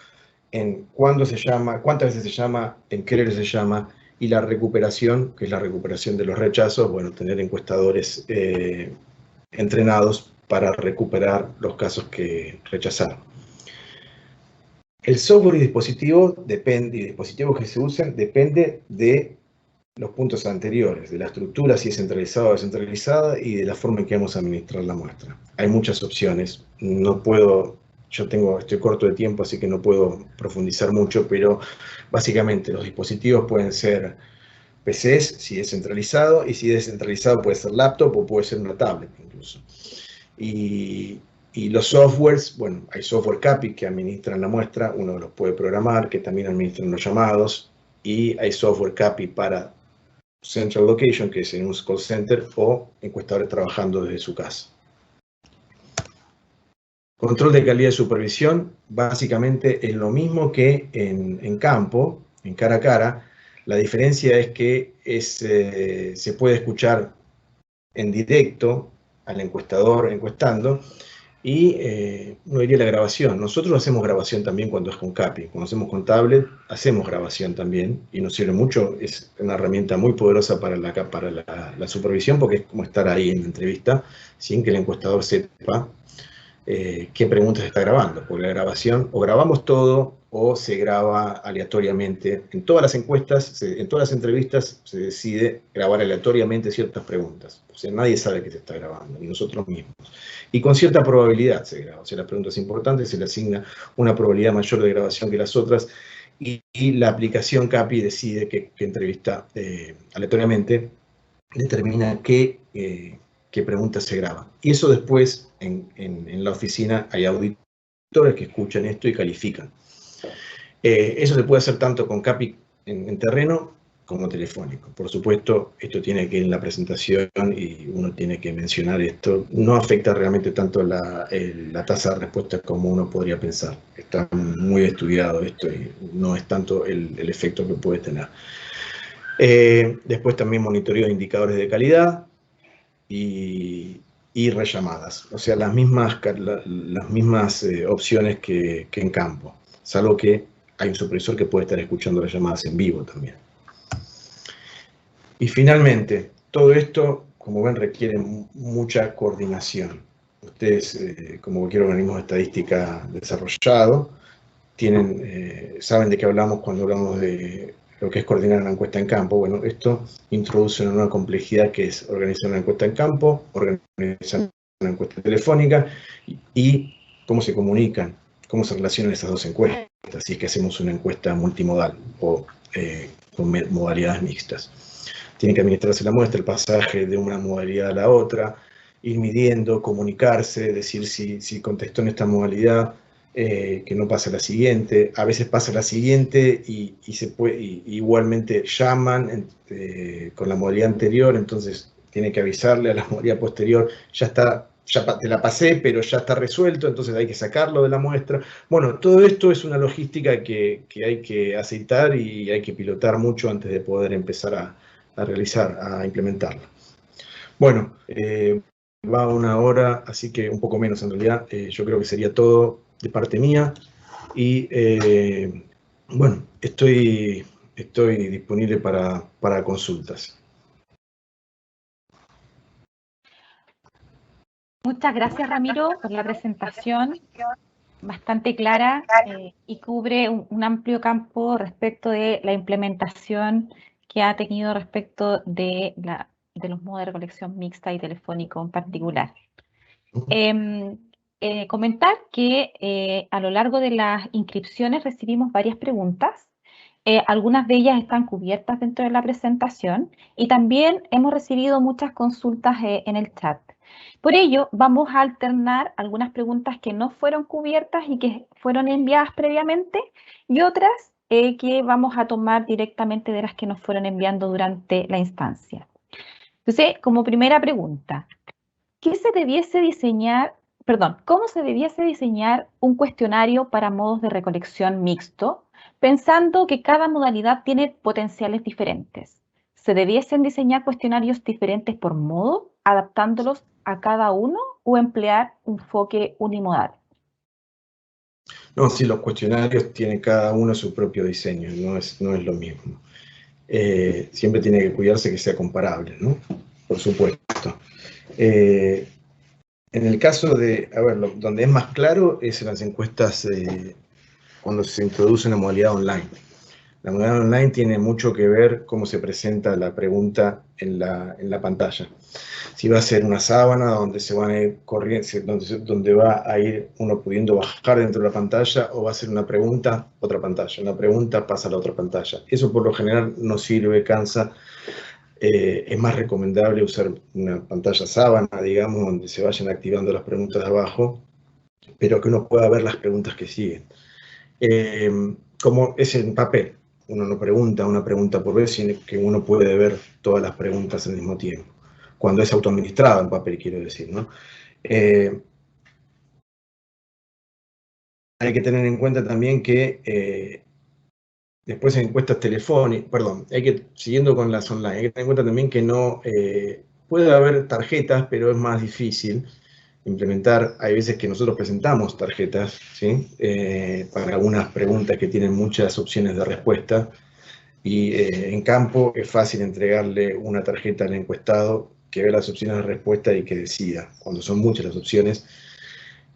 Speaker 3: En cuándo se llama, cuántas veces se llama, en qué horario se llama y la recuperación, que es la recuperación de los rechazos, bueno, tener encuestadores entrenados para recuperar los casos que rechazaron. El software y dispositivos que se usan depende de los puntos anteriores, de la estructura, si es centralizada o descentralizada, y de la forma en que vamos a administrar la muestra. Hay muchas opciones, no puedo, estoy corto de tiempo, así que no puedo profundizar mucho, pero básicamente los dispositivos pueden ser PCs, si es centralizado, y si es descentralizado puede ser laptop o puede ser una tablet incluso. Y los softwares, bueno, hay software CAPI que administran la muestra, uno los puede programar, que también administran los llamados, y hay software CAPI para Central Location, que es en un call center, o encuestadores trabajando desde su casa. Control de calidad de supervisión, básicamente es lo mismo que en campo, en cara a cara. La diferencia es que se puede escuchar en directo al encuestador encuestando, y no diría la grabación. Nosotros hacemos grabación también cuando es con CAPI. Cuando hacemos con tablet, hacemos grabación también, y nos sirve mucho. Es una herramienta muy poderosa para la supervisión, porque es como estar ahí en la entrevista, sin que el encuestador sepa qué preguntas está grabando. Porque la grabación, o grabamos todo, o se graba aleatoriamente. En todas las encuestas, en todas las entrevistas, se decide grabar aleatoriamente ciertas preguntas. O sea, nadie sabe que se está grabando, ni nosotros mismos. Y con cierta probabilidad se graba. O sea, las preguntas importantes se le asigna una probabilidad mayor de grabación que las otras, y la aplicación CAPI decide qué entrevista aleatoriamente determina qué preguntas se graban. Y eso después, en la oficina, hay auditores que escuchan esto y califican. Eso se puede hacer tanto con CAPI en terreno como telefónico. Por supuesto, esto tiene que ir en la presentación y uno tiene que mencionar esto. No afecta realmente tanto la tasa de respuesta como uno podría pensar. Está muy estudiado esto y no es tanto el efecto que puede tener. Después también monitoreo de indicadores de calidad y rellamadas. O sea, las mismas opciones que en campo, salvo que hay un supervisor que puede estar escuchando las llamadas en vivo también. Y finalmente, todo esto, como ven, requiere mucha coordinación. Ustedes, como cualquier organismo de estadística desarrollado, saben de qué hablamos cuando hablamos de lo que es coordinar una encuesta en campo. Bueno, esto introduce una nueva complejidad, que es organizar una encuesta en campo, organizar una encuesta telefónica, y cómo se comunican, cómo se relacionan esas dos encuestas, si es que hacemos una encuesta multimodal o con modalidades mixtas. Tiene que administrarse la muestra, el pasaje de una modalidad a la otra, ir midiendo, comunicarse, decir si contestó en esta modalidad, que no pasa la siguiente. A veces pasa la siguiente y igualmente llaman con la modalidad anterior, entonces tiene que avisarle a la modalidad posterior, ya te la pasé, pero ya está resuelto, entonces hay que sacarlo de la muestra. Bueno, todo esto es una logística que hay que aceitar y hay que pilotar mucho antes de poder empezar a implementarla. Bueno, va una hora, así que un poco menos en realidad. Yo creo que sería todo de parte mía. Y bueno, estoy disponible para consultas.
Speaker 1: Muchas gracias, Ramiro, por la presentación bastante clara y cubre un amplio campo respecto de la implementación que ha tenido respecto de los modos de recolección mixta y telefónico en particular. Comentar que a lo largo de las inscripciones recibimos varias preguntas. Algunas de ellas están cubiertas dentro de la presentación y también hemos recibido muchas consultas en el chat. Por ello, vamos a alternar algunas preguntas que no fueron cubiertas y que fueron enviadas previamente, y otras que vamos a tomar directamente de las que nos fueron enviando durante la instancia. Entonces, como primera pregunta, ¿cómo se debiese diseñar un cuestionario para modos de recolección mixto, pensando que cada modalidad tiene potenciales diferentes? ¿Se debiesen diseñar cuestionarios diferentes por modo, adaptándolos a cada uno, o emplear un enfoque unimodal?
Speaker 3: No, sí, los cuestionarios tienen cada uno su propio diseño, no es lo mismo. siempre tiene que cuidarse que sea comparable, ¿no? Por supuesto. En el caso de, donde es más claro es en las encuestas cuando se introduce una modalidad online. La modalidad online tiene mucho que ver cómo se presenta la pregunta en la pantalla. Si va a ser una sábana donde se van a ir corriendo, donde va a ir uno pudiendo bajar dentro de la pantalla, o va a ser una pregunta, otra pantalla. Una pregunta pasa a la otra pantalla. Eso por lo general no sirve, cansa. Es más recomendable usar una pantalla sábana, digamos, donde se vayan activando las preguntas de abajo, pero que uno pueda ver las preguntas que siguen. Como es en papel, uno no pregunta una pregunta por vez, sino que uno puede ver todas las preguntas al mismo tiempo. Cuando es autoadministrado en papel, quiero decir, ¿no? Hay que tener en cuenta también que después en encuestas telefónicas, siguiendo con las online, hay que tener en cuenta también que no puede haber tarjetas, pero es más difícil implementar. Hay veces que nosotros presentamos tarjetas, ¿sí? Para algunas preguntas que tienen muchas opciones de respuesta, y en campo es fácil entregarle una tarjeta al encuestado que ve las opciones de respuesta y que decida, cuando son muchas las opciones.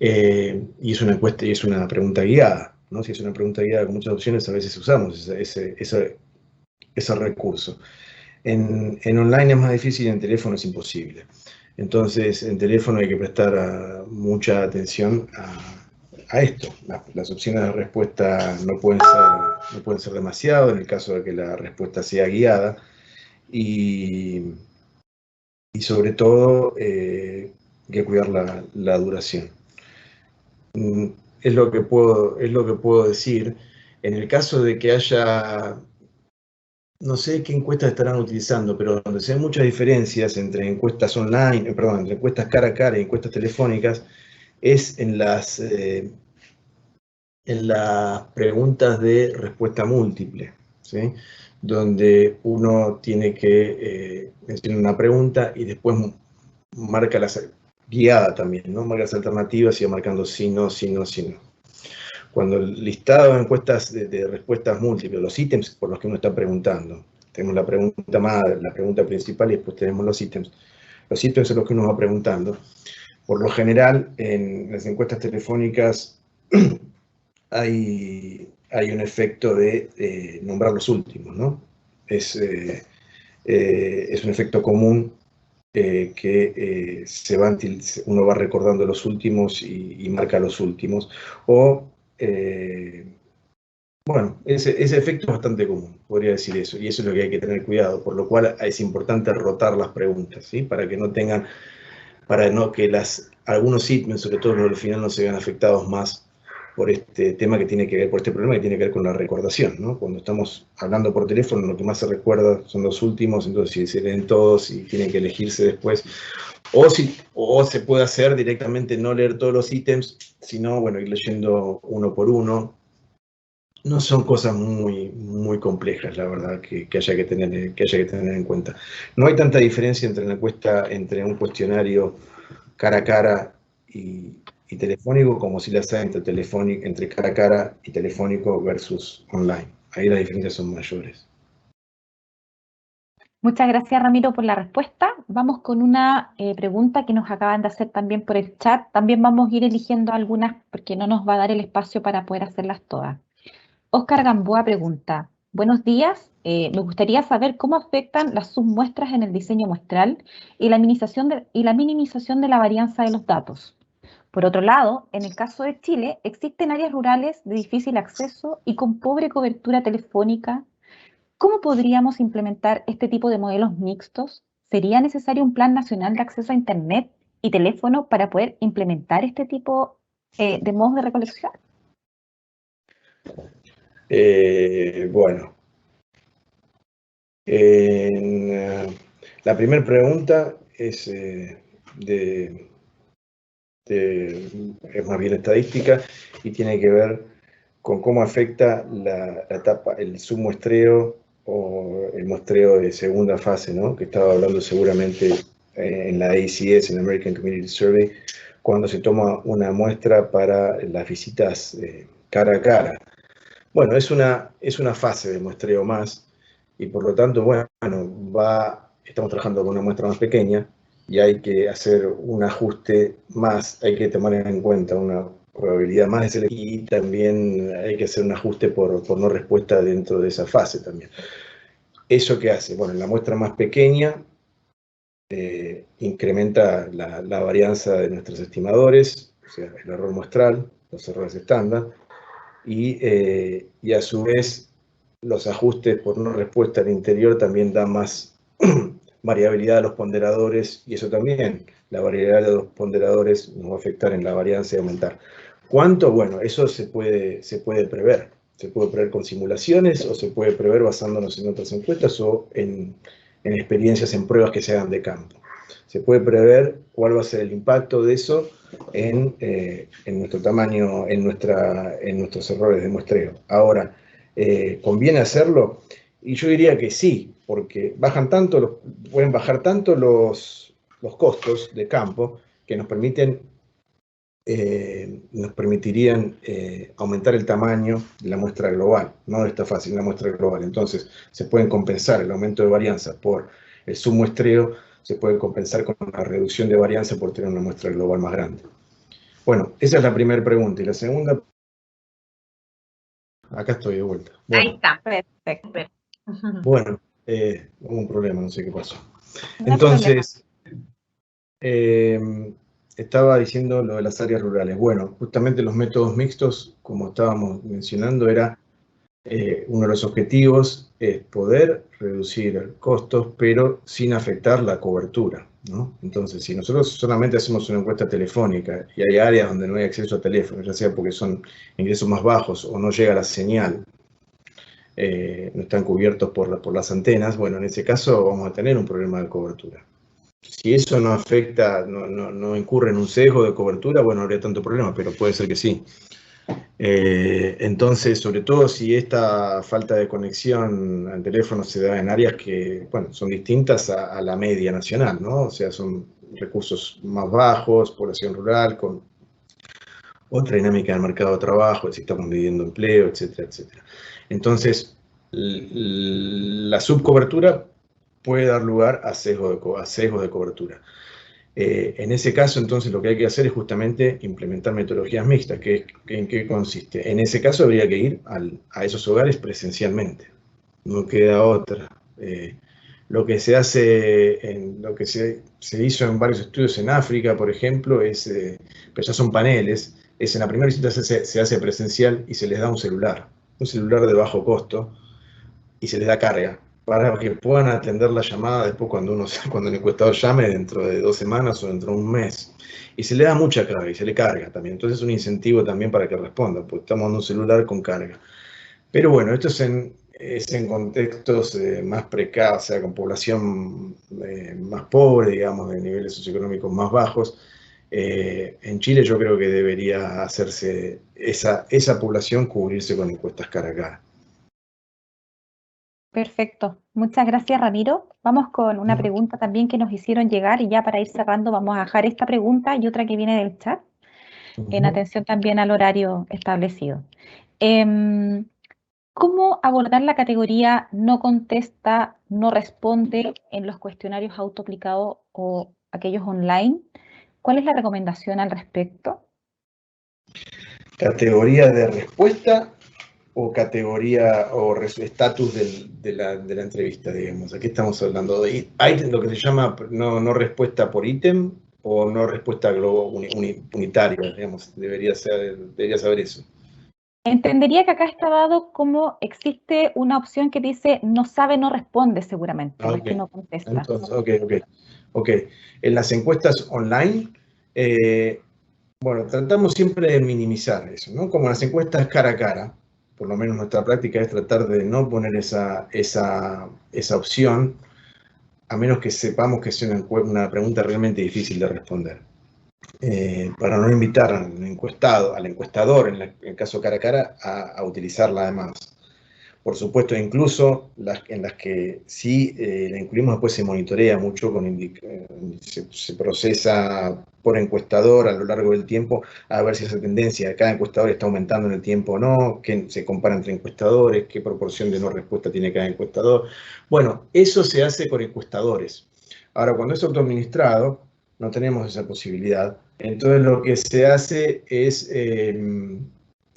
Speaker 3: Y es una encuesta y es una pregunta guiada, ¿no? Si es una pregunta guiada con muchas opciones, a veces usamos ese recurso. En online es más difícil y en teléfono es imposible. Entonces, en teléfono hay que prestar mucha atención a esto. Las opciones de respuesta no pueden ser demasiado, en el caso de que la respuesta sea guiada. Y sobre todo, hay que cuidar la duración. Es lo que puedo decir. En el caso de que haya, no sé qué encuestas estarán utilizando, pero donde se ven muchas diferencias entre encuestas online, entre encuestas cara a cara y encuestas telefónicas, es en las preguntas de respuesta múltiple, ¿sí? Donde uno tiene que mencionar una pregunta y después marca las guiada también, ¿no? Marca las alternativas y va marcando sí, no, sí, no, sí, no. Cuando el listado de encuestas de respuestas múltiples, los ítems por los que uno está preguntando, tenemos la pregunta madre, la pregunta principal, y después tenemos los ítems. Los ítems son los que uno va preguntando. Por lo general, en las encuestas telefónicas hay un efecto de nombrar los últimos, ¿no? Es un efecto común que uno va recordando los últimos y marca los últimos. Bueno, ese efecto es bastante común, podría decir eso, y eso es lo que hay que tener cuidado, por lo cual es importante rotar las preguntas, ¿sí? Para que algunos ítems, sobre todo los del final, no se vean afectados más por este tema que tiene que ver, por este problema que tiene que ver con la recordación, ¿no? Cuando estamos hablando por teléfono, lo que más se recuerda son los últimos, entonces si se leen todos y tienen que elegirse después, o se puede hacer directamente no leer todos los ítems, sino, bueno, ir leyendo uno por uno. No son cosas muy, muy complejas, la verdad, que haya que tener en cuenta. No hay tanta diferencia entre un cuestionario cara a cara y telefónico como si las hay entre cara a cara y telefónico versus online. Ahí las diferencias son mayores.
Speaker 1: Muchas gracias, Ramiro, por la respuesta. Vamos con una pregunta que nos acaban de hacer también por el chat. También vamos a ir eligiendo algunas porque no nos va a dar el espacio para poder hacerlas todas. Oscar Gamboa pregunta: buenos días, me gustaría saber cómo afectan las submuestras en el diseño muestral y la minimización de la varianza de los datos. Por otro lado, en el caso de Chile, existen áreas rurales de difícil acceso y con pobre cobertura telefónica. ¿Cómo podríamos implementar este tipo de modelos mixtos? ¿Sería necesario un plan nacional de acceso a Internet y teléfono para poder implementar este tipo de modos de recolección?
Speaker 3: Bueno, la primera pregunta es más bien estadística y tiene que ver con cómo afecta la etapa, el submuestreo o el muestreo de segunda fase, ¿no? Que estaba hablando seguramente en la ACS, en la American Community Survey, cuando se toma una muestra para las visitas cara a cara. Bueno, es una fase de muestreo más y por lo tanto, bueno, estamos trabajando con una muestra más pequeña y hay que hacer un ajuste más, hay que tomar en cuenta una probabilidad más de selección y también hay que hacer un ajuste por no respuesta dentro de esa fase también. ¿Eso qué hace? Bueno, en la muestra más pequeña incrementa la varianza de nuestros estimadores, o sea, el error muestral, los errores estándar, y a su vez los ajustes por no respuesta al interior también dan más variabilidad a los ponderadores, y eso también, la variabilidad de los ponderadores nos va a afectar en la varianza y aumentar. ¿Cuánto? Bueno, eso se puede prever. Se puede prever con simulaciones o se puede prever basándonos en otras encuestas o en experiencias, en pruebas que se hagan de campo. Se puede prever cuál va a ser el impacto de eso en nuestro tamaño, en nuestros errores de muestreo. Ahora, ¿conviene hacerlo? Y yo diría que sí, porque pueden bajar tanto los costos de campo que nos permitirían aumentar el tamaño de la muestra global, no de esta fase, la muestra global. Entonces, se pueden compensar el aumento de varianza por el submuestreo, se puede compensar con una reducción de varianza por tener una muestra global más grande. Bueno, esa es la primera pregunta. Y la segunda... Acá estoy de vuelta. Bueno,
Speaker 1: ahí está, perfecto.
Speaker 3: Bueno, hubo un problema, no sé qué pasó. Entonces, estaba diciendo lo de las áreas rurales. Bueno, justamente los métodos mixtos, como estábamos mencionando, era uno de los objetivos es poder reducir costos, pero sin afectar la cobertura, ¿no? Entonces, si nosotros solamente hacemos una encuesta telefónica y hay áreas donde no hay acceso a teléfono, ya sea porque son ingresos más bajos o no llega la señal, no están cubiertos por las antenas, bueno, en ese caso vamos a tener un problema de cobertura. Si eso no afecta, no incurre en un sesgo de cobertura, bueno, no habría tanto problema, pero puede ser que sí. Entonces, sobre todo si esta falta de conexión al teléfono se da en áreas que, bueno, son distintas a la media nacional, ¿no? O sea, son recursos más bajos, población rural, con otra dinámica del mercado de trabajo, si estamos midiendo empleo, etcétera, etcétera. Entonces, la subcobertura puede dar lugar a sesgos de cobertura. En ese caso, entonces, lo que hay que hacer es justamente implementar metodologías mixtas. ¿En qué consiste? En ese caso habría que ir a esos hogares presencialmente. No queda otra. Lo que se hace, lo que se hizo en varios estudios en África, por ejemplo, pero ya son paneles, en la primera visita se hace presencial y se les da un celular de bajo costo, y se les da carga, para que puedan atender la llamada después cuando el encuestador llame dentro de 2 semanas o dentro de un mes. Y se le da mucha carga y se le carga también. Entonces es un incentivo también para que respondan, porque estamos en un celular con carga. Pero bueno, esto es en contextos más precarios, o sea, con población más pobre, digamos, de niveles socioeconómicos más bajos. En Chile yo creo que debería hacerse esa población cubrirse con encuestas cara a cara.
Speaker 1: Perfecto. Muchas gracias, Ramiro. Vamos con una pregunta también que nos hicieron llegar y ya para ir cerrando vamos a dejar esta pregunta y otra que viene del chat, en atención también al horario establecido. ¿Cómo abordar la categoría no contesta, no responde en los cuestionarios autoaplicados o aquellos online? ¿Cuál es la recomendación al respecto?
Speaker 3: ¿Categoría de respuesta o categoría o estatus de la entrevista, digamos? Aquí estamos hablando de lo que se llama no respuesta por ítem o no respuesta unitaria, digamos. Debería saber eso.
Speaker 1: Entendería que acá está dado como existe una opción que dice no sabe, no responde seguramente, no es que no contesta.
Speaker 3: Entonces, ok. En las encuestas online, bueno, tratamos siempre de minimizar eso, ¿no? Como las encuestas cara a cara, por lo menos nuestra práctica es tratar de no poner esa opción, a menos que sepamos que es una pregunta realmente difícil de responder. Para no invitar al encuestador, en el caso cara a cara, a utilizarla además. Por supuesto, incluso en las que sí la incluimos, después se monitorea mucho, se procesa por encuestador a lo largo del tiempo, a ver si esa tendencia de cada encuestador está aumentando en el tiempo o no, qué se compara entre encuestadores, qué proporción de no respuesta tiene cada encuestador. Bueno, eso se hace con encuestadores. Ahora, cuando es autoadministrado, no tenemos esa posibilidad. Entonces, lo que se hace es...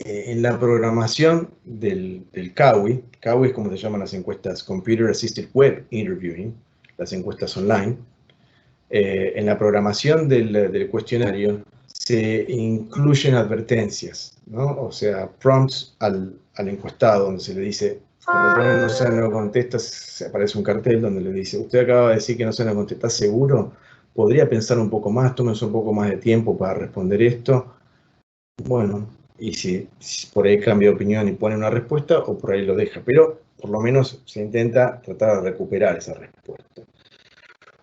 Speaker 3: en la programación del CAWI es como se llaman las encuestas Computer Assisted Web Interviewing, las encuestas online, en la programación del cuestionario se incluyen advertencias, ¿no? O sea, prompts al encuestado donde se le dice, cuando no se no contesta, se aparece un cartel donde le dice, usted acaba de decir que no se no contesta, ¿seguro? ¿Podría pensar un poco más? Tómese un poco más de tiempo para responder esto. Bueno, y si por ahí cambia de opinión y pone una respuesta, o por ahí lo deja, pero por lo menos se intenta tratar de recuperar esa respuesta.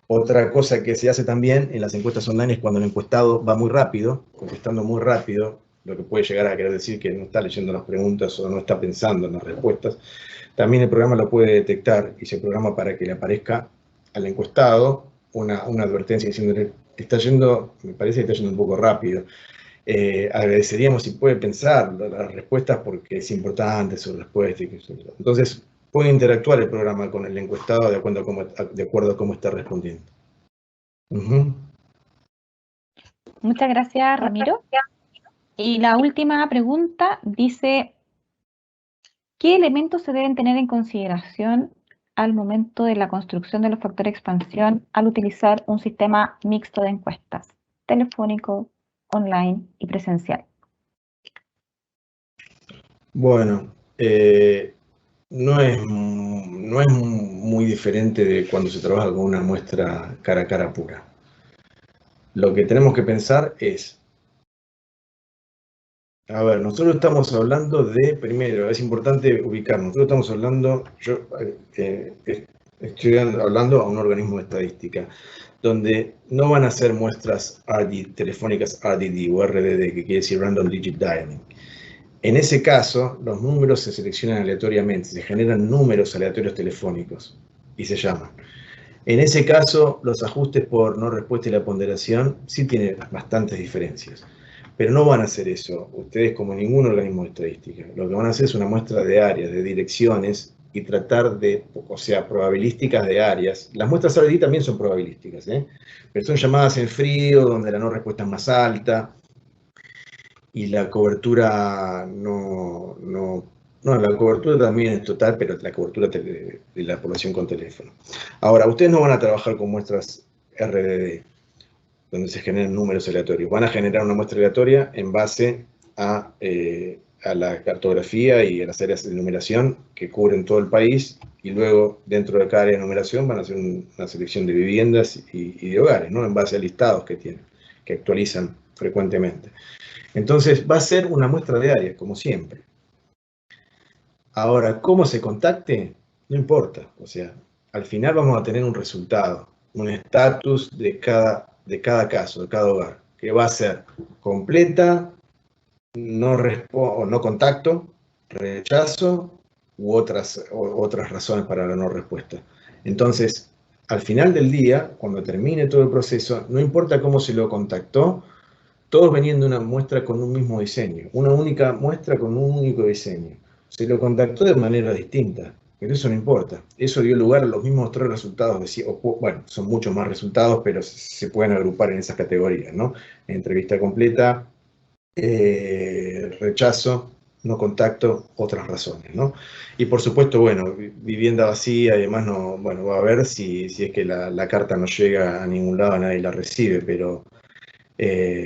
Speaker 3: Otra cosa que se hace también en las encuestas online es cuando el encuestado va muy rápido, contestando muy rápido, lo que puede llegar a querer decir que no está leyendo las preguntas o no está pensando en las respuestas, también el programa lo puede detectar y se programa para que le aparezca al encuestado una advertencia diciéndole, me parece que está yendo un poco rápido. Agradeceríamos si puede pensar las respuestas porque es importante su respuesta. Entonces, puede interactuar el programa con el encuestado de acuerdo a cómo está respondiendo.
Speaker 1: Muchas gracias, Ramiro. Y la última pregunta dice, ¿qué elementos se deben tener en consideración al momento de la construcción de los factores de expansión al utilizar un sistema mixto de encuestas, telefónico, online y presencial?
Speaker 3: Bueno, no es muy diferente de cuando se trabaja con una muestra cara a cara pura. Lo que tenemos que pensar es, a ver, nosotros estamos hablando de, primero, es importante ubicarnos, nosotros estamos hablando, estoy hablando a un organismo de estadística, donde no van a ser muestras telefónicas RDD o RDD, que quiere decir Random Digit Dialing. En ese caso, los números se seleccionan aleatoriamente, se generan números aleatorios telefónicos y se llaman. En ese caso, los ajustes por no respuesta y la ponderación sí tienen bastantes diferencias, pero no van a hacer eso ustedes como ningún organismo de estadística. Lo que van a hacer es una muestra de áreas, de direcciones y tratar de, o sea, probabilísticas de áreas. Las muestras RDD también son probabilísticas, pero son llamadas en frío, donde la no respuesta es más alta. Y la cobertura la cobertura también es total, pero la cobertura de la población con teléfono. Ahora, ustedes no van a trabajar con muestras RDD, donde se generan números aleatorios. Van a generar una muestra aleatoria en base a la cartografía y a las áreas de numeración que cubren todo el país, y luego, dentro de cada área de numeración, van a hacer una selección de viviendas y de hogares, ¿no? En base a listados que tienen, que actualizan frecuentemente. Entonces, va a ser una muestra de área, como siempre. Ahora, ¿cómo se contacte? No importa. O sea, al final vamos a tener un resultado, un estatus de cada caso, de cada hogar, que va a ser completa, no contacto, rechazo u otras razones para la no respuesta. Entonces, al final del día, cuando termine todo el proceso, no importa cómo se lo contactó, todos venían de una muestra con un mismo diseño, una única muestra con un único diseño. Se lo contactó de manera distinta, pero eso no importa. Eso dio lugar a los mismos 3 resultados. Bueno, son muchos más resultados, pero se pueden agrupar en esas categorías, ¿no? Entrevista completa, rechazo, no contacto, otras razones, ¿no? Y por supuesto, bueno, vivienda vacía y demás, va a ver si es que la carta no llega a ningún lado, nadie la recibe, pero...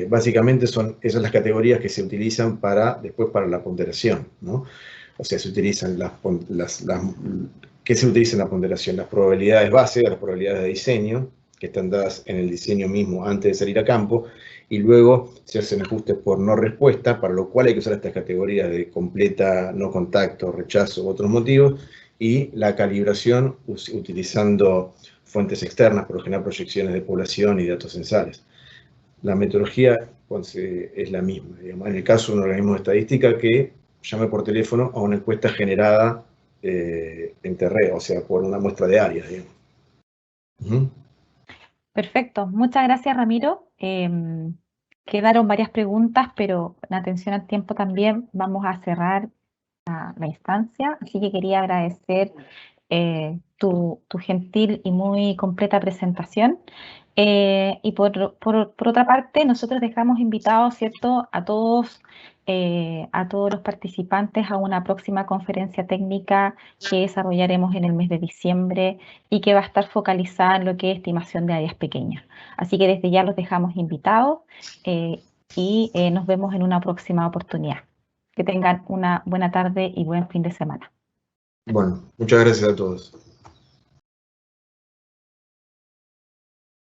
Speaker 3: básicamente son esas las categorías que se utilizan después para la ponderación, ¿no? O sea, se utilizan ¿qué se utiliza en la ponderación? Las probabilidades base, las probabilidades de diseño, que están dadas en el diseño mismo antes de salir a campo, y luego se hacen ajustes por no respuesta, para lo cual hay que usar estas categorías de completa, no contacto, rechazo u otros motivos, y la calibración utilizando fuentes externas, por lo general proyecciones de población y datos censales. La metodología es la misma, digamos. En el caso de un organismo de estadística que llame por teléfono a una encuesta generada en terreno, o sea, por una muestra de área, digamos.
Speaker 1: Perfecto, muchas gracias, Ramiro. Quedaron varias preguntas, pero en atención al tiempo también vamos a cerrar la instancia, así que quería agradecer tu gentil y muy completa presentación. Y por otra parte, nosotros dejamos invitados, ¿cierto?, a todos los participantes a una próxima conferencia técnica que desarrollaremos en el mes de diciembre y que va a estar focalizada en lo que es estimación de áreas pequeñas. Así que desde ya los dejamos invitados y nos vemos en una próxima oportunidad. Que tengan una buena tarde y buen fin de semana.
Speaker 3: Bueno, muchas gracias a todos.